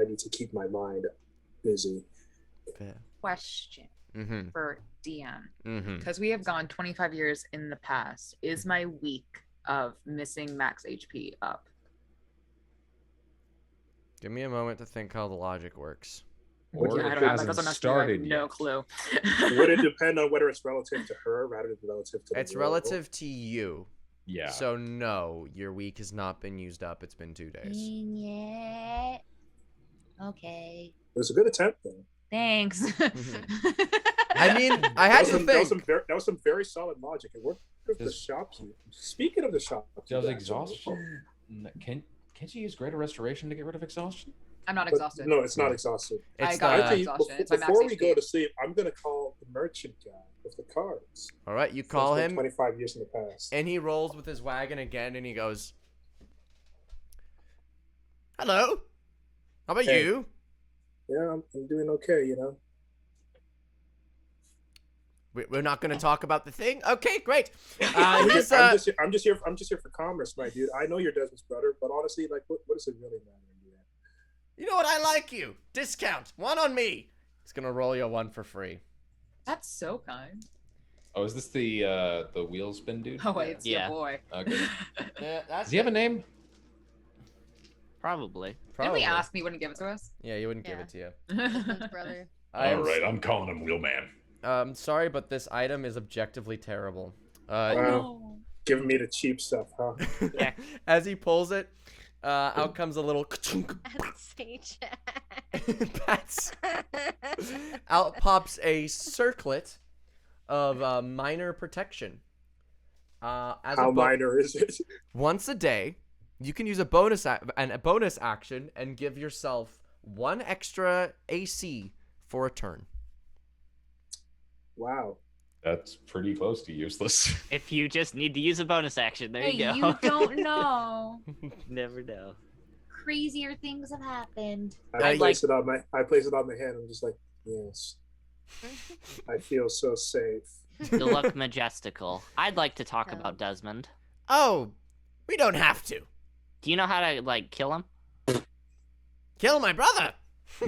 need to keep my mind busy. Fair. Question Mm-hmm. for DM. Mm-hmm. Because we have gone 25 years in the past. Is my week of missing max HP up? Give me a moment to think how the logic works. Or Yeah, it I don't hasn't that's what I'm started no yet. clue. Would it depend on whether it's relative to her rather than relative to the It's world? relative to you. Yeah. So no, your week has not been used up. It's been 2 days. Yeah. Okay. It was a good attempt, though. Thanks. I mean, I had to That was think. that was some very solid logic. It worked with the This- shopkeep. Speaking of the shopkeep, Does actually, exhaustion? Can't you use greater restoration to get rid of exhaustion? I'm not but exhausted. no, it's not exhausted. It's I got the- Actually, exhaustion. It's my max before we HP. go to sleep, I'm gonna call the merchant guy with the cards. All right, you call It's been him, 25 years in the past. and he rolls with his wagon again, and he goes, "Hello, how about Hey. you?" Yeah, I'm doing okay. You know. We're not going to talk about the thing. Okay, great. I'm He's, just here for commerce, my dude. I know you're Desmond's brother, but honestly, like, what does it really matter in the end? you know what? I like you. Discount 1 on me. He's gonna roll you 1 for free. That's so kind. Oh, is this the wheel spin dude? Oh wait, it's Yeah. your boy. Okay. Yeah, that's Does he have a name? Probably. Didn't probably. we ask me? Wouldn't give it to us. Yeah, you wouldn't give Yeah. it to you. Desmond's brother. I'm All right, I'm calling him Wheelman. sorry, but this item is objectively terrible. Wow. Giving me the cheap stuff, huh? As he pulls it, out comes a little Sage. Pats. Out pops a circlet of minor protection. As How a minor is it? once a day, you can use a bonus action and give yourself 1 extra AC for a turn. Wow. That's pretty close to useless. If you just need to use a bonus action, there Hey, you go. you don't know. Never know. Crazier things have happened. I I'd place it on my hand. I'm just like, yes. I feel so safe. You look majestical. I'd like to talk Yeah. about Desmond. Oh, we don't have to. Do you know how to like kill him? Kill my brother.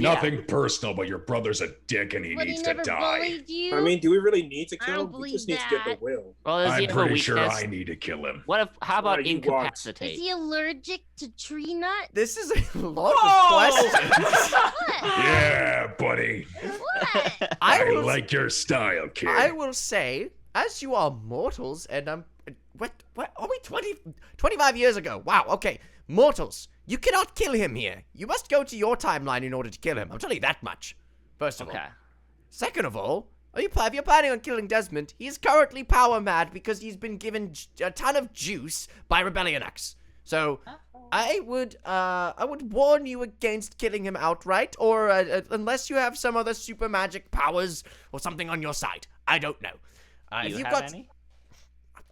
Nothing personal, but your brother's a dick and he But he needs to never die. bullied you. I mean, do we really need to I kill don't him? We just need believe to get that. the will. Well, does he I'm have a pretty weakness? sure I need to kill him. What if? How about you want- incapacitate? Is he allergic to tree nut? This is a lot of questions. What? Yeah, buddy. What? I I will, like your style, kid. I will say, as you are mortals, and what are we 25 years ago? Wow, okay, mortals, you cannot kill him here. You must go to your timeline in order to kill him. I'll tell you that much. First of all. Okay. Second of all, if you're planning on killing Desmond, he's currently power mad because he's been given a ton of juice by Rebellionax. So I would warn you against killing him outright, or unless you have some other super magic powers or something on your side. I don't know. Do If you you've have got, any?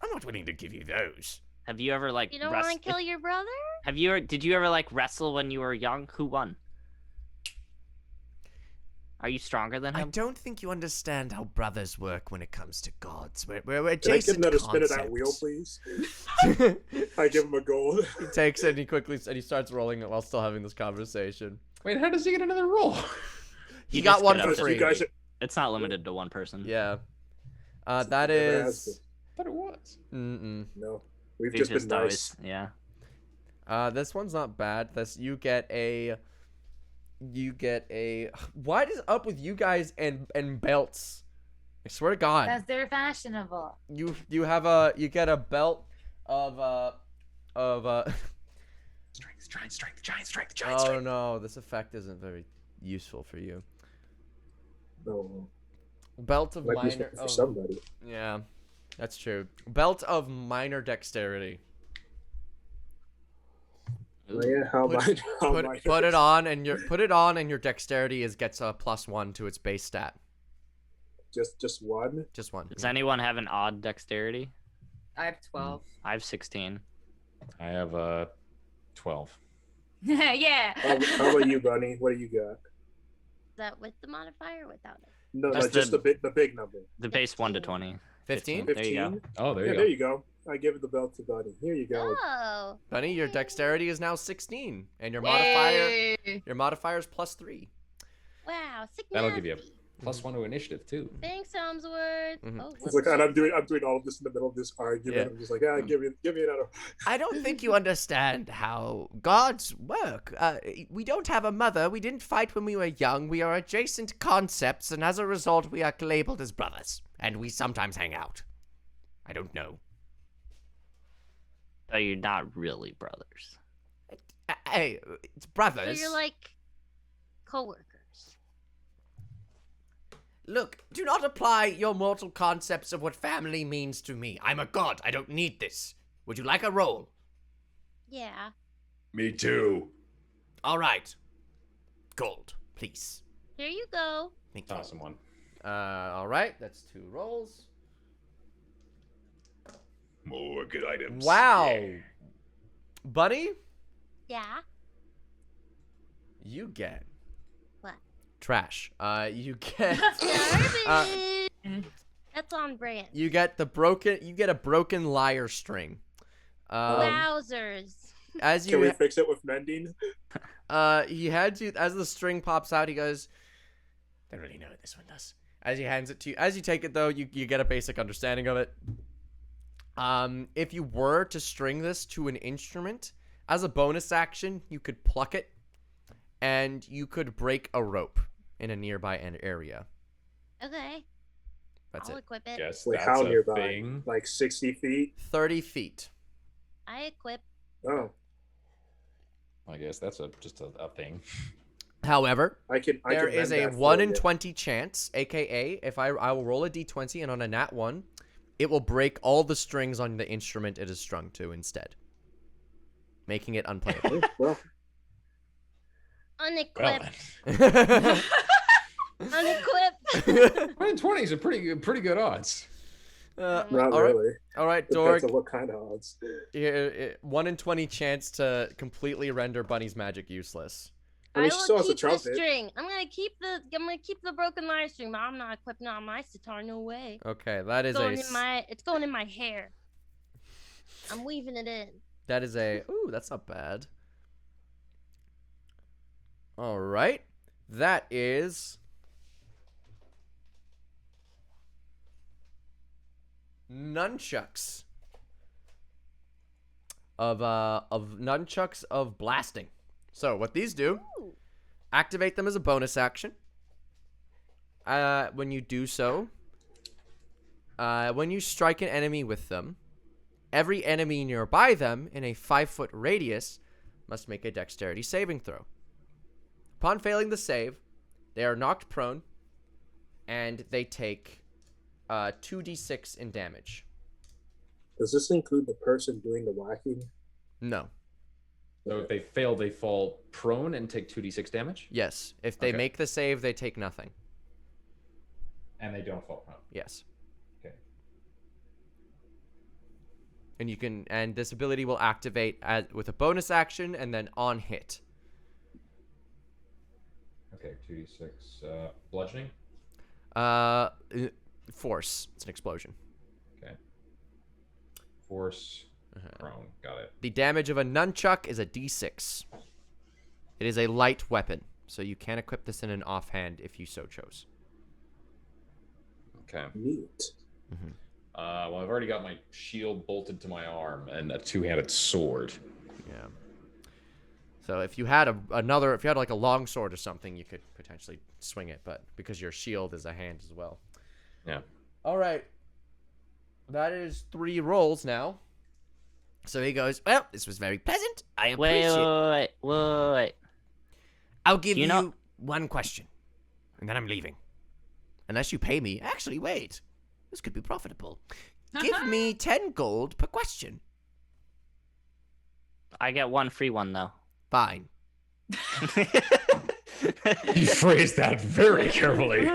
I'm not willing to give you those. Have you ever like? You don't want to kill your brother? Have you? Did you ever like wrestle when you were young? Who won? Are you stronger than I him? don't think you understand how brothers work when it comes to gods. We're Can I get adjacent another spin of that wheel, concepts. please? I give him a gold. He takes it and he starts rolling it while still having this conversation. Wait, how does he get another roll? He You got just 1 get for up to free. You guys, It's not limited to one person. Yeah. That Never has is. But it was. Mm-mm. No, we've We just been always, nice. yeah. This one's not bad. You get a. What is up with you guys and belts? I swear to God. Because they're fashionable. You get a belt of Strength. Oh no, this effect isn't very useful for you. No, Belt of might be minor. for somebody. Yeah, that's true. Belt of minor dexterity. Oh, yeah, how Put- much? Put it on, and your dexterity gets a +1 to its base stat. Just one. Just one. Does anyone have an odd dexterity? I have 12. I have 16. I have 12. Yeah. How about you, Bunny? What do you got? Is that with the modifier or without it? No, That's just the big number. The base 1 to 20. 15. 15. There you go. 15? Oh, there you Yeah, go. there you go. I give it the belt to Bunny. Here you go. Oh. Bunny, your okay. dexterity is now 16, and your Yay. modifier is +3. Wow, sick That'll give you a nasty. +1 to initiative too. Thanks, Helmsworth. Mhm. Oh, It's like, and I'm doing all of this in the middle of this argument. Yeah. I'm just like, give me another. I don't think you understand how gods work. We don't have a mother. We didn't fight when we were young. We are adjacent concepts, and as a result, we are labeled as brothers. And we sometimes hang out. I don't know. So you're not really brothers. Hey, it's So brothers. you're like coworkers. Look, do not apply your mortal concepts of what family means to me. I'm a god. I don't need this. Would you like a roll? Yeah. Me too. All right. Gold, please. Here you go. Thank you. Awesome one. All right, that's 2 rolls. More good items. Wow. Yeah. Bunny, Yeah. you get What? trash. You get Garbage. That's on brand. you get a broken lyre string. Wowzers. As Can we you fix it with mending? he hands you as the string pops out, he goes, I don't really know what this one does. As he hands it to you, as you take it though, you get a basic understanding of it. If you were to string this to an instrument, as a bonus action, you could pluck it, and you could break a rope in a nearby area. Okay. That's I'll it. equip it. Yes, Wait, that's how a nearby? thing. Like 60 feet? 30 feet. I equip. Oh, I guess that's just a thing. However, I can. there can is mend a that for 1 in you. 20 chance, aka if I will roll a d20 and on a nat 1, it will break all the strings on the instrument it is strung to instead, making it unplayable. Oh, well, Well, Unequip. Unequip. 120 is a pretty good odds. not all right, really. all right, Depends Dorg. on what kind of odds. 1 in 20 chance to completely render Bunny's magic useless. I mean, I she will still has a keep the trumpet. string. I'm gonna keep the broken lyre string, but I'm not equipping on my sitar. No way. Okay, that is It's going in my hair. I'm weaving it in. ooh, that's not bad. All right, that is nunchucks of nunchucks of blasting. So what these do, Ooh. activate them as a bonus action. When you do so, when you strike an enemy with them, every enemy nearby them in a 5-foot radius must make a dexterity saving throw. Upon failing the save, they are knocked prone, and they take 2d6 in damage. Does this include the person doing the whacking? No. So if they fail, they fall prone and take 2d6 damage, Yes. If they Okay. make the save, they take nothing. and they don't fall prone. Yes. Okay. And this ability will activate with a bonus action and then on hit. Okay, 2d6 bludgeoning. Force. It's an explosion. Okay. Force prone. Got it. The damage of a nunchuck is a d6. It is a light weapon, so you can equip this in an offhand if you so chose. Okay. Neat. Well, I've already got my shield bolted to my arm and a two-handed sword. Yeah. So if you had if you had like a long sword or something, you could potentially swing it, but because your shield is a hand as well. Yeah. All right. That is 3 rolls now. So he goes, well, this was very pleasant. I appreciate Wait. I'll give You you know- 1 question, and then I'm leaving. Unless you pay me. Actually, wait. This could be profitable. Give me 10 gold per question. I get 1 free one though. Fine. You phrased that very carefully.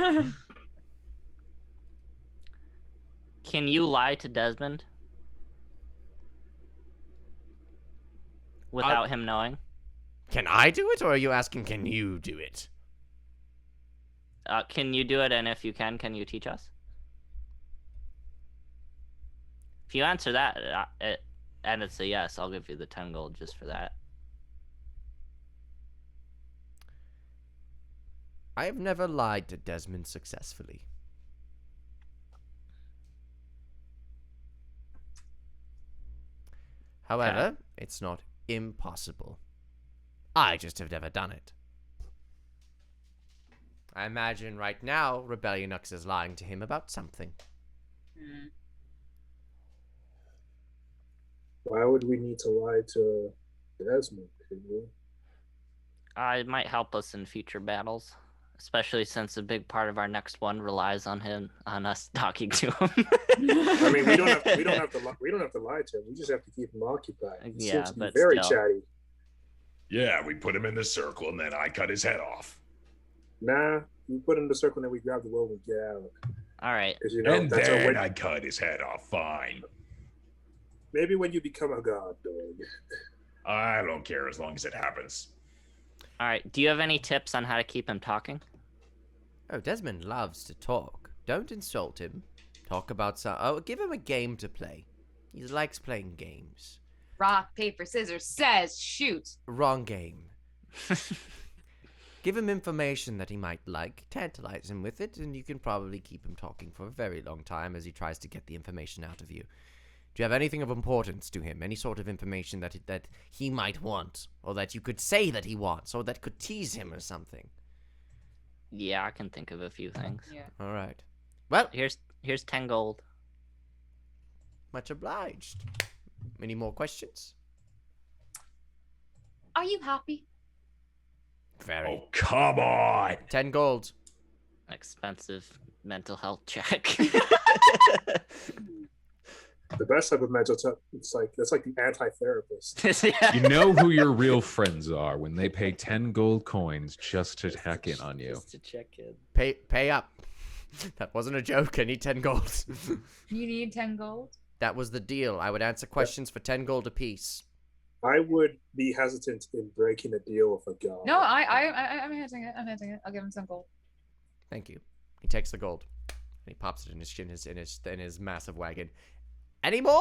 Can you lie to Desmond without him knowing? Can I do it, or are you asking can you do it? Can you do it? And if you can you teach us? If you answer that, and it's a yes, I'll give you the 10 gold just for that. I have never lied to Desmond successfully. However, it's not impossible. I just have never done it. I imagine right now, Rebellionux is lying to him about something. Why would we need to lie to Desmond? It might help us in future battles, especially since a big part of our next one relies on us talking to him. I mean, we don't have to lie to him. We just have to keep him occupied. He Yeah, seems to be but very still. chatty. Yeah, we put him in the circle and then I cut his head off. Nah, we put him in the circle and then we grab the rope and get out. All right. 'Cause, you know, And that's then our I cut his head off. Fine. maybe when you become a god, dog. I don't care as long as it happens. All right. Do you have any tips on how to keep him talking? Oh, Desmond loves to talk. Don't insult him. Talk about give him a game to play. He likes playing games. Rock, paper, scissors says shoot. Wrong game. Give him information that he might like, tantalize him with it, and you can probably keep him talking for a very long time as he tries to get the information out of you. Do you have anything of importance to him? Any sort of information that he might want, or that you could say that he wants, or that could tease him or something? Yeah, I can think of a few things. Yeah. All right. Well, Here's 10 gold. much obliged. Any more questions? Are you happy? Very. Oh, come on. 10 gold. Expensive mental health check. The best type of mental that's like the anti-therapist. Yeah. You know who your real friends are when they pay 10 gold coins just to check in on you. Just to check in. Pay up. That wasn't a joke. I need 10 gold. You need 10 gold? That was the deal. I would answer questions for 10 gold apiece. I would be hesitant in breaking a deal with a god. No, I'm hinting it. I'm hinting it. I'll give him some gold. Thank you. He takes the gold and he pops it in his massive wagon. Any more?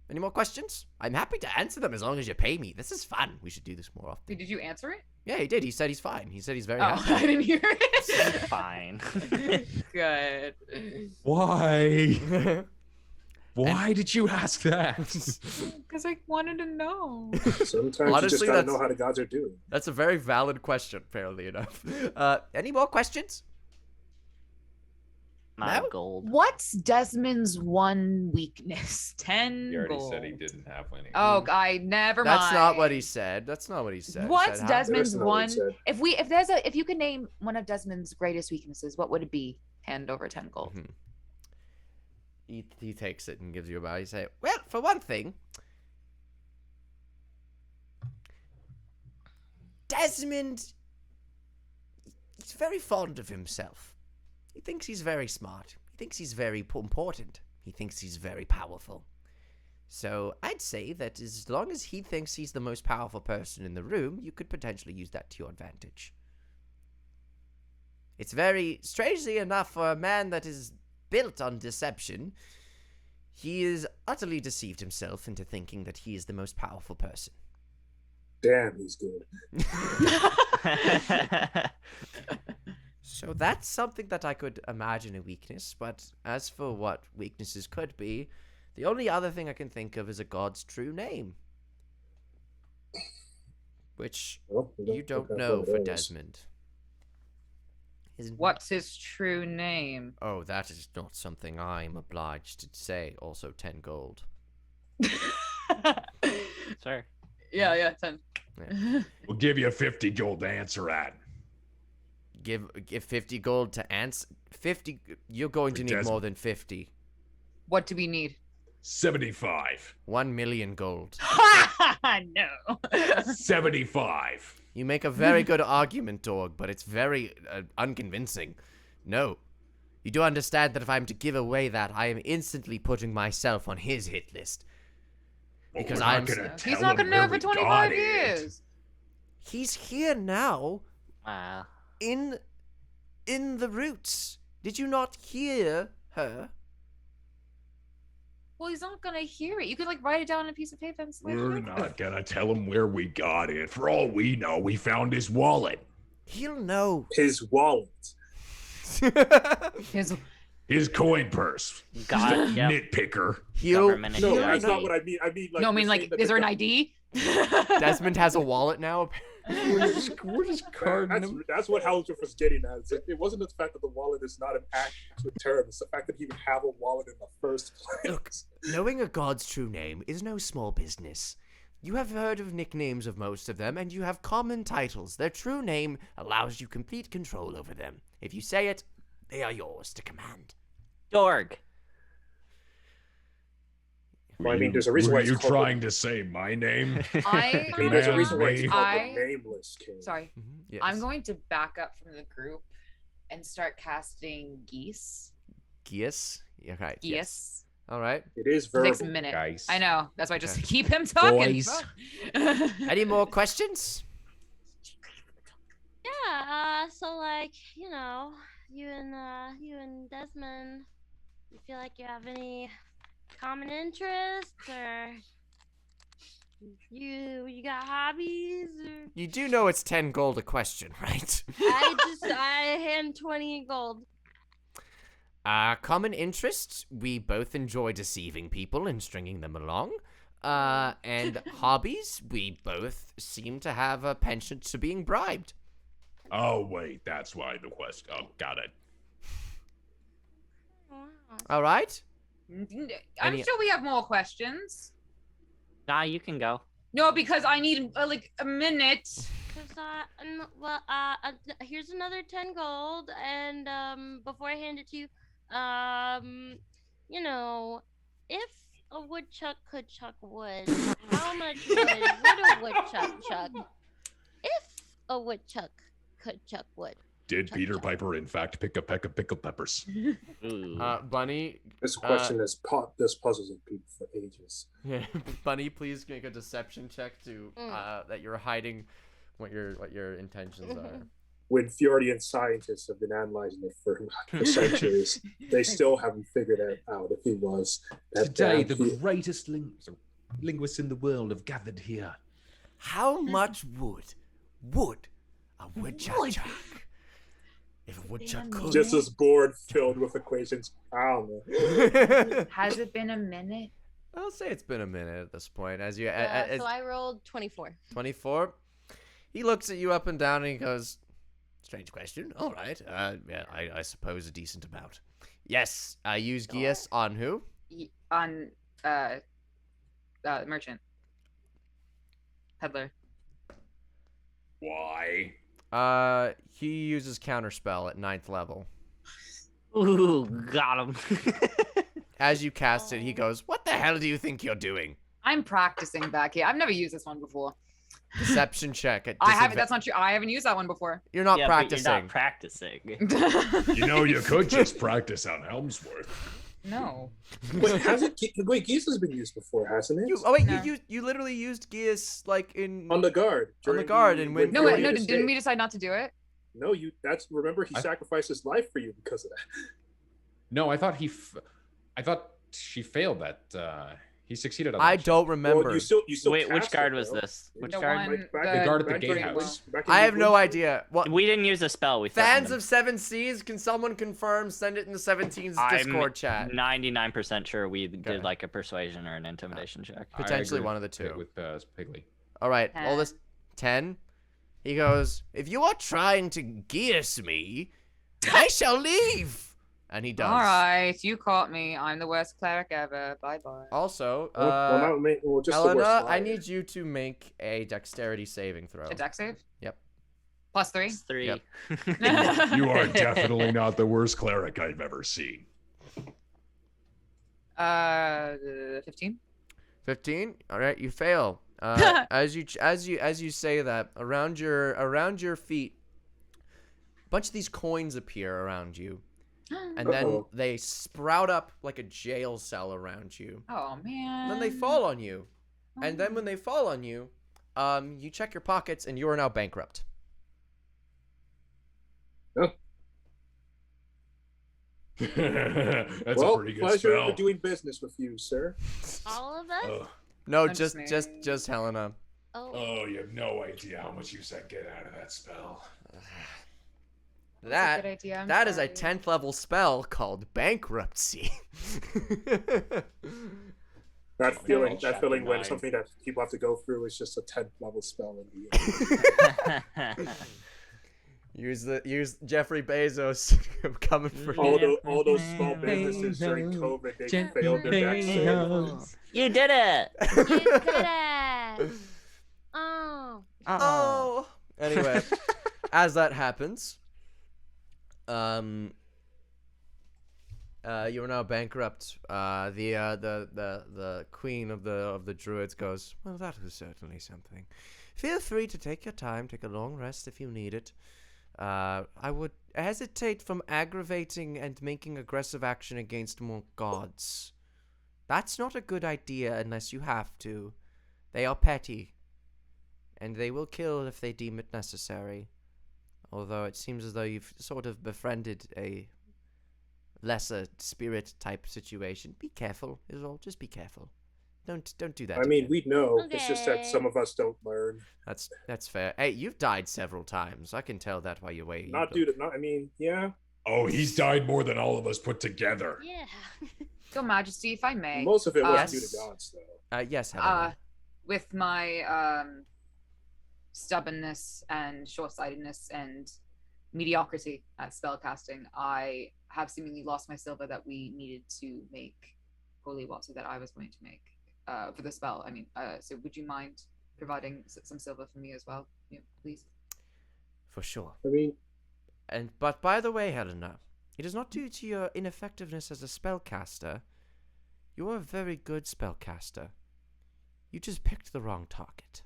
Any more questions? I'm happy to answer them as long as you pay me. This is fun. We should do this more often. Wait, did you answer it? Yeah, he did. He said he's fine. He said he's very Oh, happy. I didn't hear it. Fine. Good. Why? Why did you ask that? Because I wanted to know. Sometimes you Honestly, just gotta that's- know how the gods are doing. That's a very valid question, fairly enough. Any more questions? 9 No? gold. What's Desmond's one weakness? 10 He already gold. said he didn't have any. Oh, I never mind. That's not what he said. That's not what he said. He What's said, Desmond's That's not what he one? said. If you could name one of Desmond's greatest weaknesses, what would it be? Hand over 10 gold. Mhm. He takes it and gives you a bow. You say, well, for one thing, Desmond, he's very fond of himself. He thinks he's very smart. He thinks he's very important. He thinks he's very powerful. So I'd say that as long as he thinks he's the most powerful person in the room, you could potentially use that to your advantage. It's very, strangely enough, for a man that is built on deception, he is utterly deceived himself into thinking that he is the most powerful person. Damn, he's good. So that's something that I could imagine a weakness, but as for what weaknesses could be, the only other thing I can think of is a god's true name. Which Well, we you don't don't have know one of for those. Desmond. What's his true name? Oh, that is not something I'm obliged to say. Also 10 gold. Sir. Yeah, 10. We'll give you a 50 gold to answer at. Give 50 gold to answer. 50. You're going to For need more Desmond. than 50. What do we need? 75. 1 million gold. No. 75. You make a very good argument, Dorg, but it's very unconvincing. No. You do understand that if I'm to give away that, I am instantly putting myself on his hit list. Well, Because we're not I'm- gonna He's tell not him gonna know where for we 25 got it. years. He's here now Wow. in the roots. Did you not hear her? Well, he's not gonna hear it. You could like write it down on a piece of paper and slide We're it over. not gonna tell him where we got it. For all we know, we found his wallet. He'll know. His wallet. His His coin purse. Got it. Yep. Nitpicker. He'll Government No, Yeah, that's I not see. what I mean. I mean, like, no, I mean you're like, saying that is there an the- ID? Desmond has a wallet now. We're just carding him. That's what Haldriff was getting at. It wasn't the fact that the wallet is not an actual term. It's the fact that he would have a wallet in the first place. Look, knowing a god's true name is no small business. You have heard of nicknames of most of them, and you have common titles. Their true name allows you complete control over them. If you say it, they are yours to command. Dorg. Well, I mean, there's a reason why Were it's you called trying to say my name? I I mean, there's a Command reason why it's me. called I- the Nameless King. sorry. Yes. I'm going to back up from the group and start casting geese. Geas? Okay. Geese. Yes. All right. It is It verbal. takes a minute. Guys. I know. That's why I just Okay. keep him talking. Boys. Any more questions? Yeah, so like, you know, you and Desmond, you feel like you have any common interests or you got hobbies or You do know it's 10 gold a question, right? I hand 20 gold. Common interests, we both enjoy deceiving people and stringing them along. And hobbies, we both seem to have a penchant to being bribed. Oh, wait, that's why the question. Oh, got it. Wow. All right? I'm Any- sure we have more questions. Nah, you can go. No, because I need like a minute. Here's another 10 gold, and before I hand it to you, you know, if a woodchuck could chuck wood, how much wood would a woodchuck chuck? If a woodchuck could chuck wood. Did Peter Piper, in fact, pick a peck of pickled peppers? Ooh. Bunny, This question has this puzzles with people for ages. yeah, Bunny, please make a deception check to that you're hiding what your intentions are. When Fjordian scientists have been analyzing it for centuries, they still haven't figured it out if he was. That Today, damn the greatest linguists in the world have gathered here. How much would a woodchuck chuck? If a woodchuck could. just this board filled with equations. I don't know. Has it been a minute? I'll say it's been a minute at this point. As you, So I rolled 24. 24. He looks at you up and down and he goes, "Strange question. All right. Yeah, I suppose a decent amount. Yes, I use Gias on who? On merchant. Peddler. Why? He uses counterspell at 9th level. Ooh, got him. As you cast it, he goes, "What the hell do you think you're doing?" I'm practicing back here. I've never used this one before. Deception check at I haven't. disadva- That's not true. I haven't used that one before. You're not Yeah, practicing. But you're not practicing. You know, you could just practice on Helmsworth. No. Wait, wait, Geese has been used before, hasn't it? Wait, No. you literally used Gias like in On the guard. On the during guard, and when- No, Fjordian didn't escaped. we decide not to do it? No, remember he sacrificed his life for you because of that. No, I thought I thought she failed that. He succeeded on I that. don't remember. Well, you still Wait, which cast guard it, was bro. this? Which The guard? one, The guard at the back in gatehouse. England- back in I have no England. idea. What? We didn't use a spell. We Fans threatened of Seven Seas, can someone confirm? Send it in the 17's I'm Discord chat. 99% sure we Okay. did like a persuasion or an intimidation check. I Potentially agree one of the with- two. With Pigley. All right, all this 10. He goes, "If you are trying to geas me, I shall leave." And he does. All right, you caught me. I'm the worst cleric ever. Bye bye. Also, Well, just the Helena, worst I liar. need you to make a dexterity saving throw. A deck save? Yep. +3. It's 3. Yep. You are definitely not the worst cleric I've ever seen. 15. 15. All right, you fail. As you say that, around your feet, a bunch of these coins appear around you, and then Uh-oh. they sprout up like a jail cell around you. Oh man. And then they fall on you, and then when they fall on you, you check your pockets, and you are now bankrupt. That's Well, a pretty good pleasure spell. doing business with you, sir. All of us? Oh, No, I'm just just Helena. Oh. oh, you have no idea how much you said get out of that spell. That's a good idea, I'm That is a sorry. 10th level spell called bankruptcy. That feeling, check that feeling your when mind. something that people have to go through is just a 10th level spell in the Use Jeffrey Bezos coming for you. all those small businesses during COVID, they failed their deck save. You did it. You did it. Oh. Oh. Anyway, as that happens, you are now bankrupt. The queen of the druids goes, "Well, that was certainly something. Feel free to take your time, take a long rest if you need it. I would hesitate from aggravating and making aggressive action against more gods. That's not a good idea unless you have to. They are petty, and they will kill if they deem it necessary. Although it seems as though you've sort of befriended a lesser spirit type situation. Be careful, is all. Just be careful. Don't do that. I mean, again. we know. It's just that Okay. some of us don't learn. That's fair. Hey, you've died several times. I can tell that by your way. Not due to. Not. I mean, yeah. Oh, he's died more than all of us put together. Yeah. Your Majesty, if I may. Most of it was Yes. due to gods, though. Yes, Helena. With my stubbornness and short-sightedness and mediocrity at spellcasting, I have seemingly lost my silver that we needed to make holy water that I was going to make for the spell. I mean, so would you mind providing some silver for me as well, please? For sure. I mean, But by the way, Helena, it is not due to your ineffectiveness as a spellcaster. You are a very good spellcaster. You just picked the wrong target.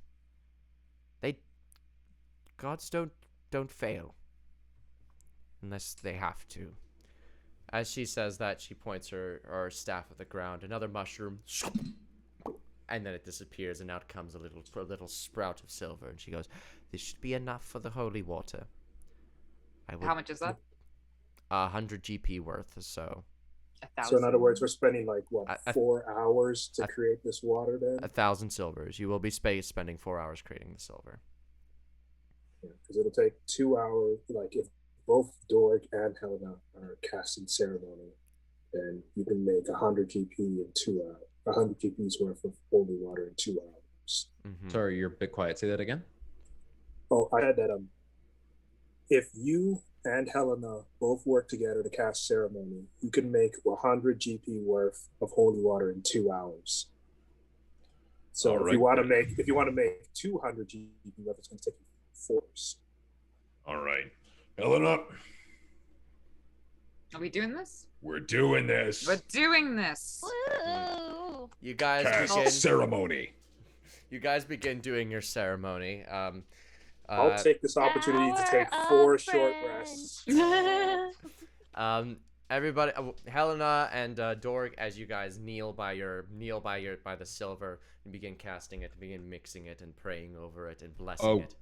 Gods don't fail unless they have to. As she says that, she points her staff at the ground. Another mushroom, and then it disappears, and out comes a little sprout of silver. And she goes, "This should be enough for the holy water." How much is that? 100 GP worth or so. 1,000. so in other words, we're spending like what I- 4 hours to I- create this water. Then, 1,000 silvers. You will be spending 4 hours creating the silver. because it'll take 2 hours. Like if both Dorg and Helena are casting ceremony, then you can make 100 GP in 2 hours. 100 GP's worth of holy water in 2 hours. Mhm. Sorry, you're a bit quiet. Say that again. Oh, I had that. If you and Helena both work together to cast ceremony, you can make 100 GP worth of holy water in 2 hours. So All if you right. want to make 200 GP worth, it's going to take you 4 hours. All right. Helena, Are we doing this? we're doing this. We're doing this. Woo. You guys Cast begin. ceremony. You guys begin doing your ceremony. I'll take this opportunity to take Power 4 of short friends. rests. Everybody, Helena and Dorg, as you guys kneel by the silver and begin casting it, begin mixing it and praying over it and blessing Oh. it.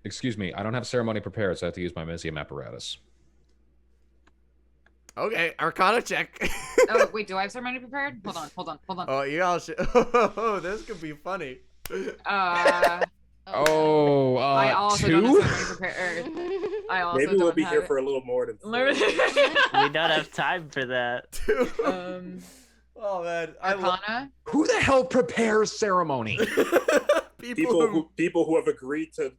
Excuse me. I don't have ceremony prepared, so I have to use my Mesium apparatus. Okay, Arcana check. Oh wait, do I have ceremony prepared? Hold on. Oh, you all should. Oh, this could be funny. Oh, I also 2? don't have ceremony prepared. I also Maybe don't we'll be have here it. for a little more than 4. We don't have time for that. Oh man, I love Arcana. Who the hell prepares ceremony? people who have agreed to.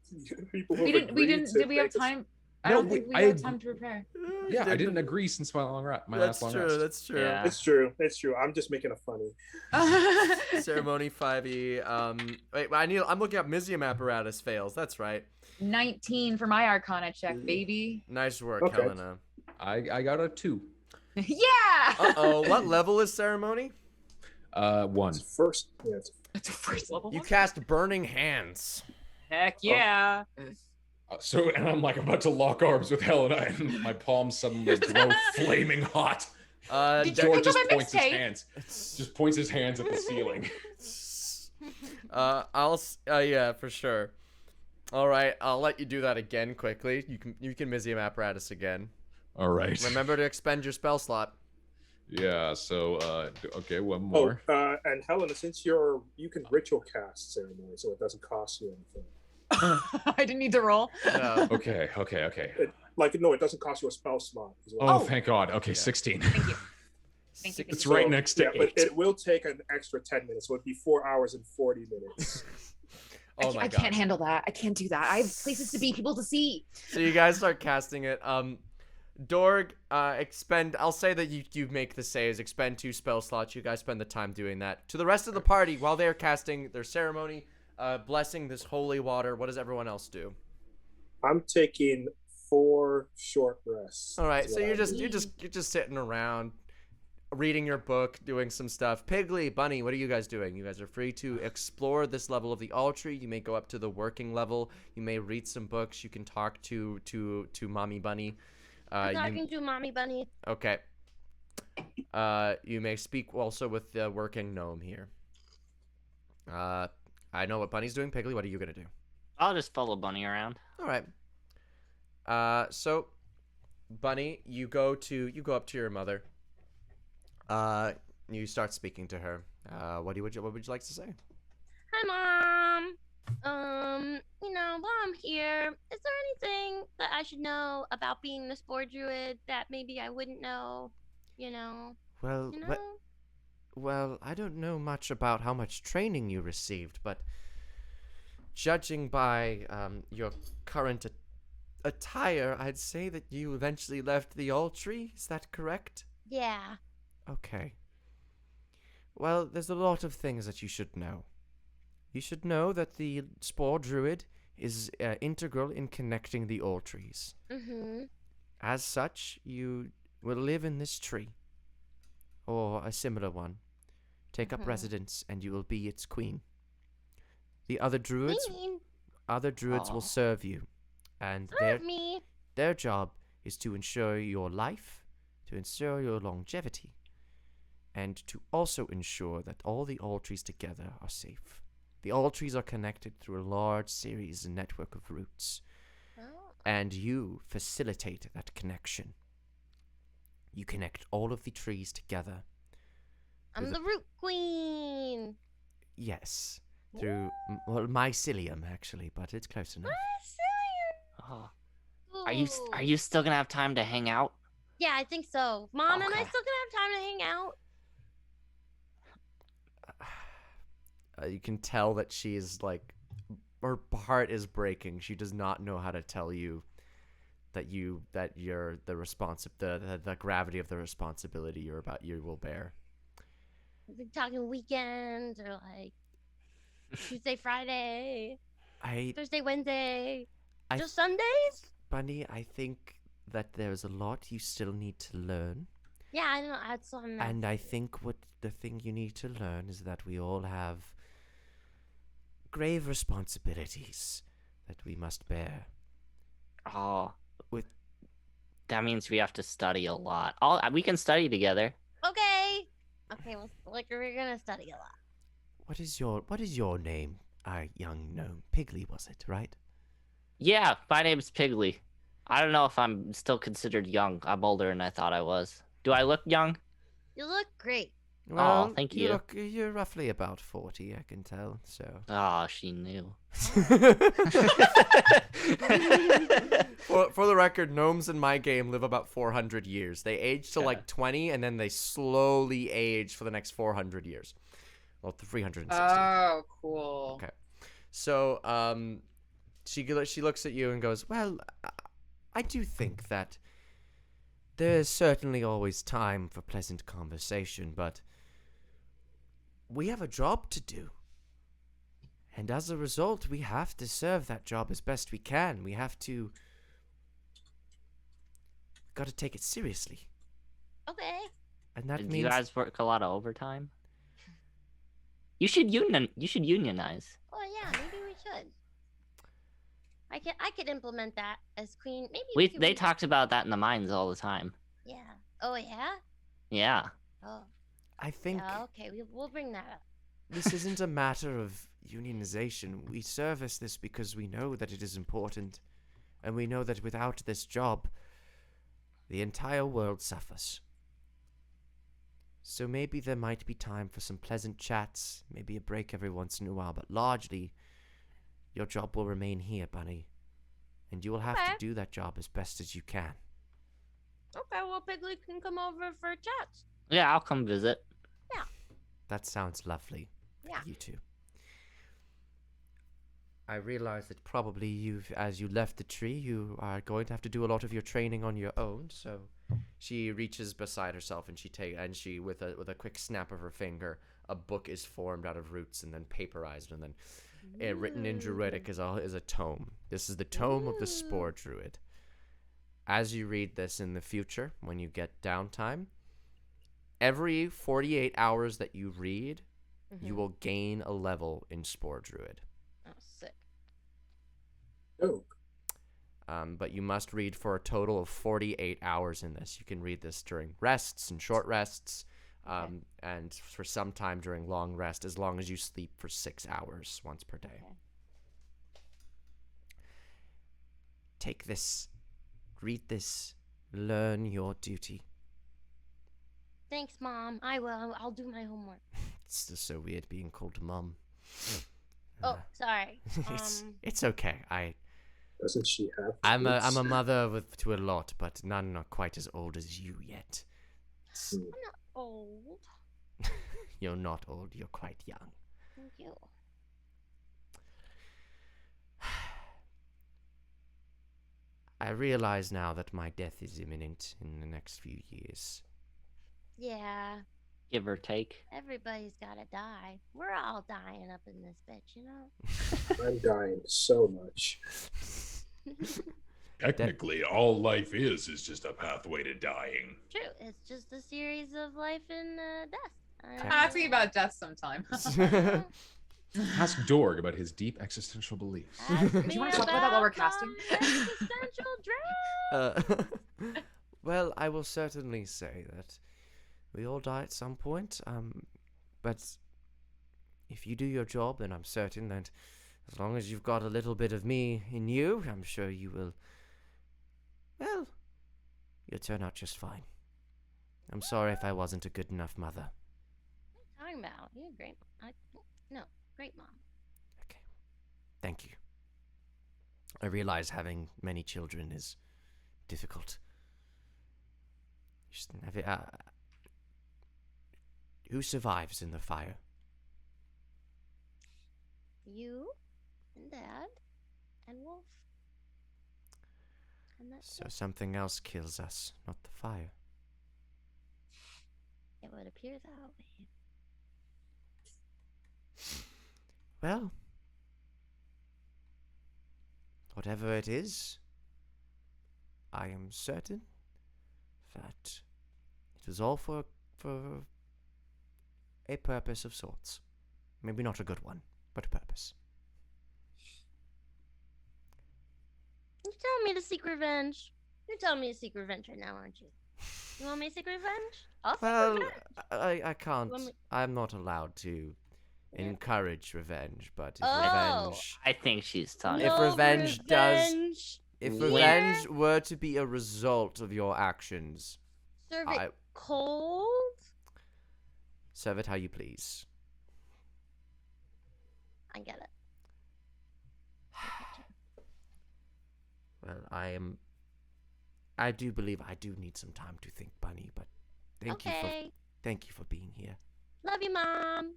People who We have didn't. We agreed didn't. to Did we have make us- time? I No, don't think we I- had time to prepare. Yeah, I didn't agree since my That's last long true. rest. That's true. Yeah. It's true. It's true. I'm just making it funny. Ceremony 5e. Wait, I'm looking up Mizium apparatus fails. That's right. 19 for my Arcana check, baby. Nice work, Okay. Helena. I got a 2. Yeah. Uh-oh, what level is ceremony? 1. It's first. Yeah, it's It's a first level. You cast Burning Hands. Heck yeah. So, and I'm like about to lock arms with Helena, and my palms suddenly glow flaming hot. Did you George pick just up my points his mixtape? hands. Just points his hands at the ceiling. Yeah, for sure. All right, I'll let you do that again quickly. You can Mizium apparatus again. All right. Remember to expend your spell slot. Yeah. So, okay, one Oh, more. and Helena, since you can ritual cast ceremony, so it doesn't cost you anything. I didn't need to roll. Yeah. Okay. No, it doesn't cost you a spell slot as well. Oh, thank God. Okay, Yeah. 16. Thank you. Thank you. It's So, right next to yeah, 8. but it will take an extra 10 minutes, so it'd be 4 hours and 40 minutes. Oh my I god. can't handle that. I can't do that. I have places to be, people to see. So you guys start casting it. Dorg, expend. I'll say that you make the saves. Expend 2 spell slots. You guys spend the time doing that. To the rest of the party, while they're casting their ceremony, blessing this holy water, what does everyone else do? I'm taking 4 short rests. All right, is so what you're I'm just sitting around, reading your book, doing some stuff. Piggly, Bunny, what are you guys doing? You guys are free to explore this level of the altar. You may go up to the working level. You may read some books. You can talk to Mommy Bunny. I'm talking to Mommy Bunny. Okay. You may speak also with the working gnome here. I know what Bunny's doing. Piggly, what are you gonna do? I'll just follow Bunny around. All right. So, Bunny, you go up to your mother. You start speaking to her. What would you like to say? Hi, Mom. While I'm here, is there anything that I should know about being the spore druid that maybe I wouldn't know? Well, well, I don't know much about how much training you received, but judging by your current attire, I'd say that you eventually left the Altry. Is that correct? Yeah. Okay. Well, there's a lot of things that you should know. You should know that the spore druid is integral in connecting the Altries. Mm-hmm. As such, you will live in this tree, or a similar one. Take up residence, and you will be its queen. The other druids, will serve you, and Serve me. their job is to ensure your life, to ensure your longevity, and to also ensure that all the Altries together are safe. The Altries are connected through a large series and network of roots, and you facilitate that connection. You connect all of the trees together. I'm the root queen. Yes, through mycelium actually, but it's close enough. Oh. Are you still gonna have time to hang out? Yeah, I think so. Mom, am I Okay. still gonna have time to hang out? You can tell that she is like, her heart is breaking. She does not know how to tell you that you're the gravity of the responsibility you will bear. Are we talking weekends or like Tuesday, Friday, Thursday, Wednesday, just Sundays? Bunny, I think that there's a lot you still need to learn. Yeah, I know. That's what I'm. And I think what the thing you need to learn is that we all have grave responsibilities that we must bear. Oh, With that means we have to study a lot. We can study together. Okay. Well, we're gonna study a lot. what is your name, young gnome? Piggly, was it, right? Yeah, my name's Piggly. I don't know if I'm still considered young. I'm older than I thought I was. Do I look young? You look great. Well, thank you. You're roughly about 40, I can tell. So. Oh, she knew. For the record, gnomes in my game live about 400 years. They age to like 20, and then they slowly age for the next 400 years. Well, 360. Oh, cool. Okay. So, she looks at you and goes, "Well, I do think that there's certainly always time for pleasant conversation, but we have a job to do. And as a result, we have to serve that job as best we can. We have to... got to take it seriously. Okay. And that Do means... you guys work a lot of overtime? You should unionize. Oh yeah, maybe we should. I could implement that as queen. Maybe They talked about that in the mines all the time. Yeah. Oh yeah. Yeah. Oh. I think Yeah, okay, we'll bring that up. this isn't a matter of unionization. We service this because we know that it is important. And we know that without this job, the entire world suffers. So maybe there might be time for some pleasant chats, maybe a break every once in a while, but largely, your job will remain here, Bunny. And you will have to do that job as best as you can. Okay, well, Piggly can come over for chats. Yeah, I'll come visit. Yeah. That sounds lovely. Yeah. You two. I realize that probably as you left the tree, you are going to have to do a lot of your training on your own. So, she reaches beside herself and she with a quick snap of her finger, a book is formed out of roots and then paperized and then written in Druidic is a tome. This is the tome of the Spore Druid. As you read this in the future, when you get downtime, every 48 hours that you read, you will gain a level in Spore Druid. Oh, sick. Oh, But you must read for a total of 48 hours in this. You can read this during rests and short rests, and for some time during long rest, as long as you sleep for 6 hours once per day. Okay. Take this, read this, learn your duty. Thanks, Mom. I will. I'll do my homework. It's just so weird being called Mom. Oh, sorry. It's okay. doesn't she have? I'm kids? a mother to a lot, but none are quite as old as you yet. I'm not old. You're not old. You're quite young. Thank you. I realize now that my death is imminent in the next few years. Yeah. Give or take. Everybody's gotta die. We're all dying up in this bitch, you know? I'm dying so much. Technically, all life is just a pathway to dying. True. It's just a series of life and death. Ask me about death sometime. Ask Dorg about his deep existential beliefs. Do you want to talk about that while we're casting? Existential dread. Well, I will certainly say that we all die at some point. But if you do your job, then I'm certain that as long as you've got a little bit of me in you, I'm sure you will. Well, you'll turn out just fine. I'm sorry if I wasn't a good enough mother. What are you talking about? You're great. No, great mom. Okay. Thank you. I realize having many children is difficult. Who survives in the fire? You and Dad and Wolf. And that's So something else kills us, not the fire. it would appear that way. Well, whatever it is, I am certain that it was all for a purpose of sorts. Maybe not a good one, but a purpose. You're telling me to seek revenge. You're telling me to seek revenge right now, aren't you? You want me to seek revenge? I'll seek Well, revenge. I can't. Let me- I'm not allowed to encourage revenge, but if Oh. revenge, I think she's talking. if revenge does- revenge. if Yeah. revenge were to be a result of your actions, Serve it cold. Serve it how you please. I get it. Well, I do believe I do need some time to think, Bunny, but thank you for being here. Love you, Mom.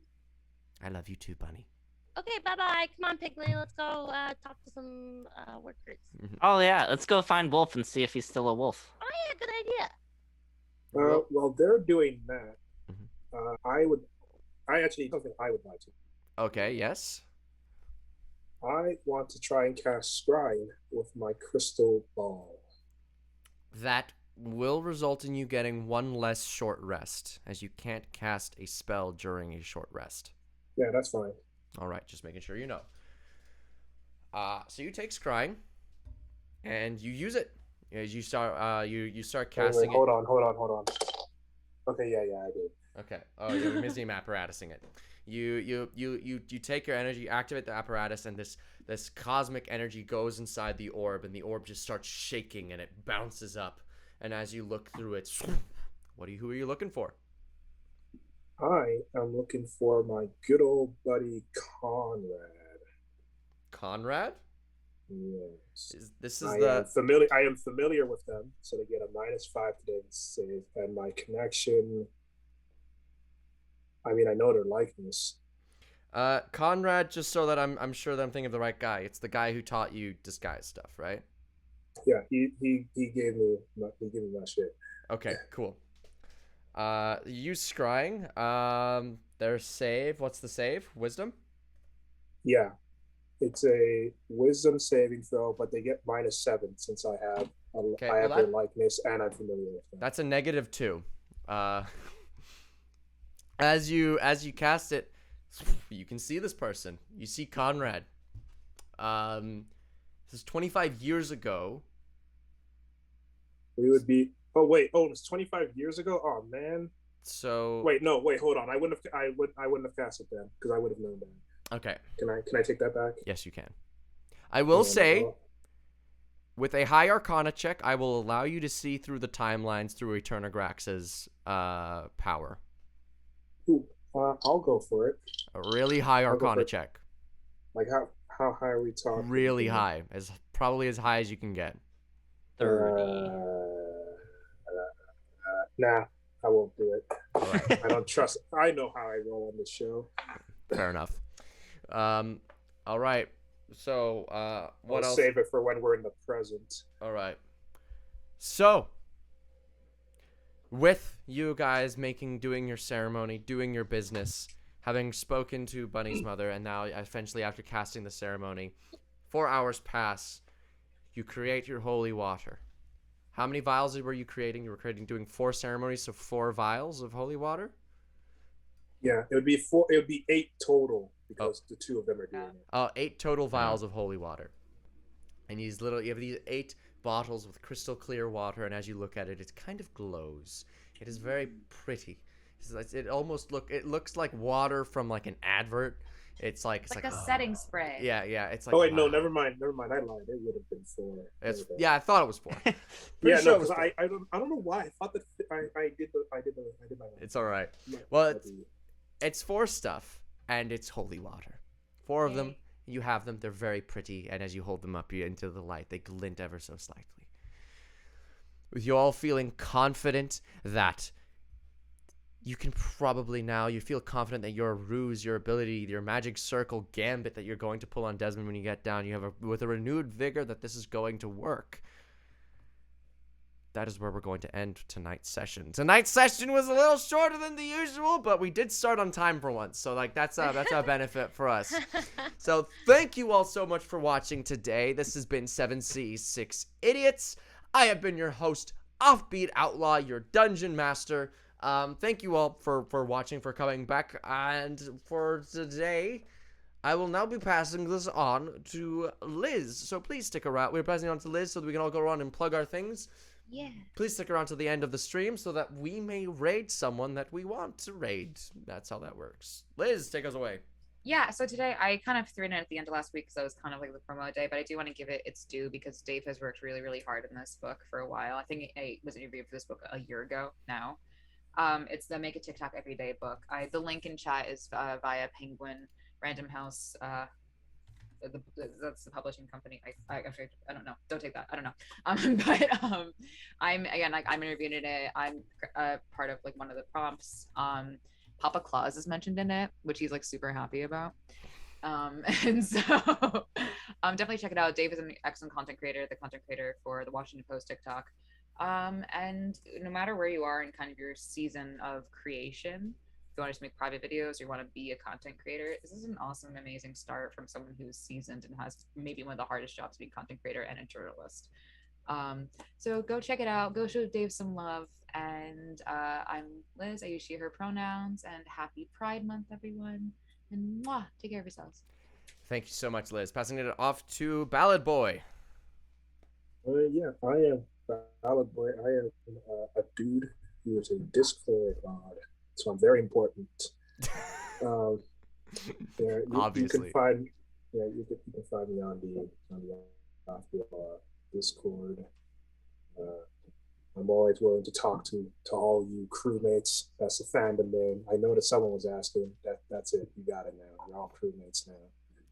I love you too, Bunny. Okay, bye-bye. Come on, Piggly. Let's go talk to some workers. Oh yeah, let's go find Wolf and see if he's still a wolf. Oh, yeah, good idea. While they're doing that, Mhm. I actually something I would like to. Okay, yes. I want to try and cast Scrying with my crystal ball. That will result in you getting one less short rest, as you can't cast a spell during a short rest. Yeah, that's fine. All right, just making sure you know. So you take Scrying, and you use it. As you start, you start casting hold on. Okay, yeah, I did. Okay. Oh, you're Mizzim apparatusing it. You take your energy, activate the apparatus, and this cosmic energy goes inside the orb, and the orb just starts shaking, and it bounces up. And as you look through it, who are you looking for? I am looking for my good old buddy Conrad. Conrad? Yes. I am familiar with them, so they get a -5 to their save, and my connection. I mean, I know their likeness. Conrad, just so that I'm sure that I'm thinking of the right guy. It's the guy who taught you disguise stuff, right? Yeah, he gave me my shit. Okay, cool. Use scrying. Their save. What's the save? Wisdom? Yeah. It's a wisdom saving throw, but they get -7 since I have their likeness and I'm familiar with them. That's a -2. As you cast it, you can see this person. You see Conrad. This is 25 years ago. We would be. Oh wait. Oh, it's 25 years ago. Oh man. So wait, hold on. I wouldn't have cast it then because I would have known that. Okay. Can I take that back? Yes, you can. I will say, with a high Arcana check, I will allow you to see through the timelines through Eternagrax's power. Ooh, I'll go for it. A really high Arcana check. Like how high are we talking? Really high, probably as high as you can get. 30. Nah, I won't do it. All right. I don't trust. I know how I roll on this show. Fair enough. All right. So, what else? Save it for when we're in the present. All right. So, with you guys doing your ceremony, doing your business, having spoken to Bunny's mother, and now eventually after casting the ceremony, 4 hours pass. You create your holy water. How many vials were you creating? You were doing 4 ceremonies, so 4 vials of holy water? Yeah, it would be 4. It would be 8 total because the 2 of them are doing it. 8 total vials of holy water. And you have these 8 bottles with crystal clear water, and as you look at it, it kind of glows. It is very pretty. It looks like water from like an advert. It's like a setting spray. Yeah. It's like. Oh wait, no, never mind. I lied. It would have been 4. I thought it was 4. Yeah, no, because I don't know why. I thought that I did my. It's all right. Well, it's 4 stuff, and it's holy water. 4 of them. You have them. They're very pretty, and as you hold them up into the light, they glint ever so slightly. With you all feeling confident that you can probably now, you feel confident that your ruse, your ability, your magic circle gambit that you're going to pull on Desmond when you get down, you have with a renewed vigor that this is going to work. That is where we're going to end tonight's session. Tonight's session was a little shorter than the usual, but we did start on time for once. So that's a benefit for us. So thank you all so much for watching today. This has been 7C6 Idiots. I have been your host, Offbeat Outlaw, your dungeon master. Thank you all for watching, for coming back. And for today, I will now be passing this on to Liz. So please stick around. We're passing it on to Liz so that we can all go around and plug our things. Yeah. Please stick around to the end of the stream so that we may raid someone that we want to raid. That's how that works. Liz, take us away. Yeah, so today I kind of threw it in at the end of last week because I was kind of like the promo day, but I do want to give it its due because Dave has worked really, really hard in this book for a while. I think I was interviewed for this book a year ago now. It's the Make a TikTok Everyday book. The link in chat is via Penguin Random House. That's the publishing company. I don't know. Don't take that. I don't know. But I'm again like I'm interviewed in it. I'm part of like one of the prompts. Papa Claus is mentioned in it, which he's like super happy about. And so definitely check it out. Dave is an excellent content creator, the content creator for the Washington Post TikTok. And no matter where you are in kind of your season of creation, if you want to just make private videos or you want to be a content creator, this is an awesome, amazing start from someone who's seasoned and has maybe one of the hardest jobs being a content creator and a journalist. So go check it out. Go show Dave some love. And I'm Liz. I use she, her pronouns. And happy Pride Month, everyone. And mwah, take care of yourselves. Thank you so much, Liz. Passing it off to Ballad Boi. Yeah, I am Ballad Boi. I am a dude who is a Discord mod, so I'm very important. Obviously. You can find you can find me on the Discord. I'm always willing to talk to all you crewmates. That's the fandom name. I noticed someone was asking. That's it. You got it now. You're all crewmates now.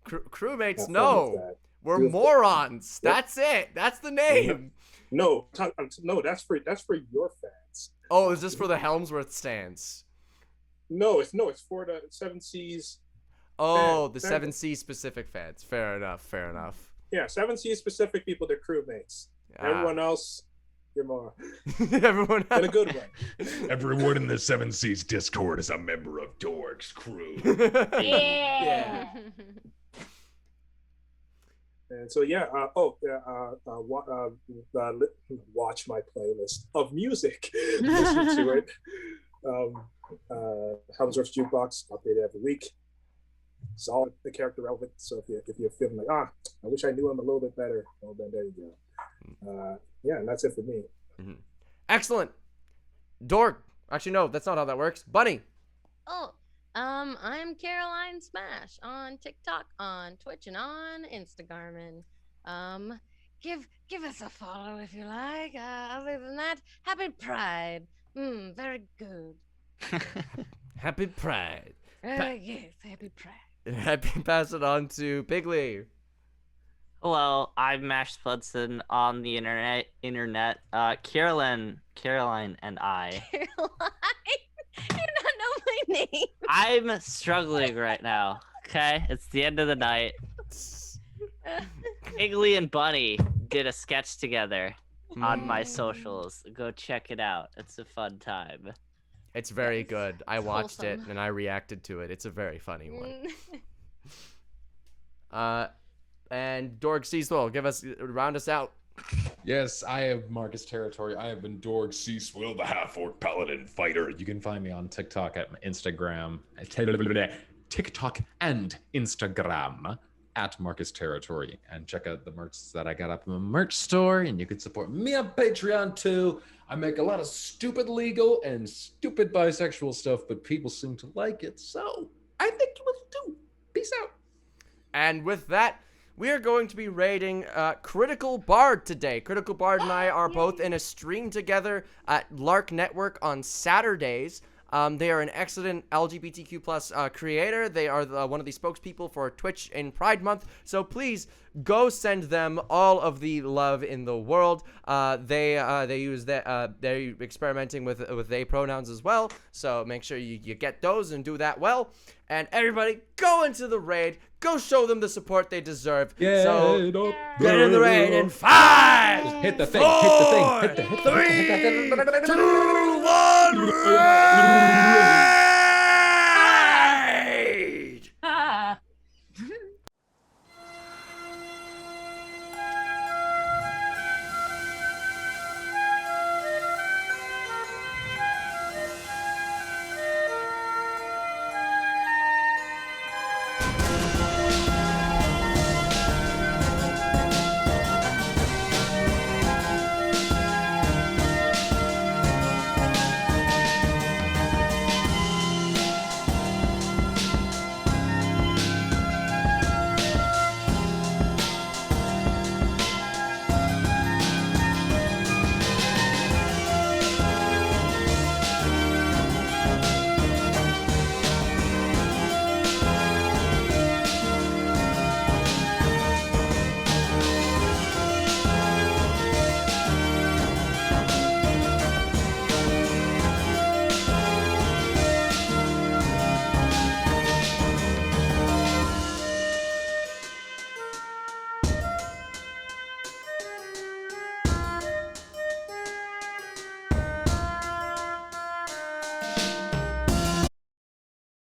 Crewmates, no. We're morons. That's it. That's the name. No, that's for your fans. Oh, is this for the Helmsworth stands? No, it's for the Seven Seas. Oh, the Seven Seas specific fans. Fair enough. Yeah, Seven Seas specific people, they're crewmates. Everyone else, you're more. Everyone else. In a good way. Everyone in the Seven Seas Discord is a member of Dork's crew. Yeah. And so watch my playlist of music. Listen to it. Helmsworth's Jukebox, updated every week. It's all the character relevant. So if you're feeling like I wish I knew him a little bit better, well then there you go. And that's it for me. Mm-hmm. Excellent. Dork. Actually, no, that's not how that works. Bunny. Oh, I'm Caroline Smash on TikTok, on Twitch, and on Instagram. And give us a follow if you like. Other than that, happy Pride. Very good. Happy Pride. Yes, happy Pride. Happy pass it on to Piggly. Hello, I'm Mash Spudson on the internet. Caroline and I. Caroline? You don't know my name. I'm struggling right now. Okay, it's the end of the night. Piggly and Bunny did a sketch together on my socials. Go check it out. It's a fun time. It's very good. I watched it wholesome. and I reacted to it. It's a very funny one. And Dorg Seaswell, round us out. Yes, I have Marcus Territory. I have been Dorg Seaswill, The half-orc paladin fighter. You can find me on TikTok at Instagram, TikTok and Instagram at Marcus Territory, and check out the merch that I got up in the merch store. And you can support me on Patreon too. I make a lot of stupid legal and stupid bisexual stuff, but people seem to like it, so I think you will too. Peace out. And with that, we are going to be raiding Critical Bard today. Critical Bard and I are both in a stream together at Lark Network on Saturdays. They are an excellent LGBTQ plus creator. They are one of the spokespeople for Twitch in Pride Month. So please go send them all of the love in the world. They use that. They're experimenting with they pronouns as well. So make sure you get those and do that well. And everybody, go into the raid. Go show them the support they deserve. Yeah, so get in the raid in 5, Just hit the thing, 4, hit the thing, hit the 3, 2, 1.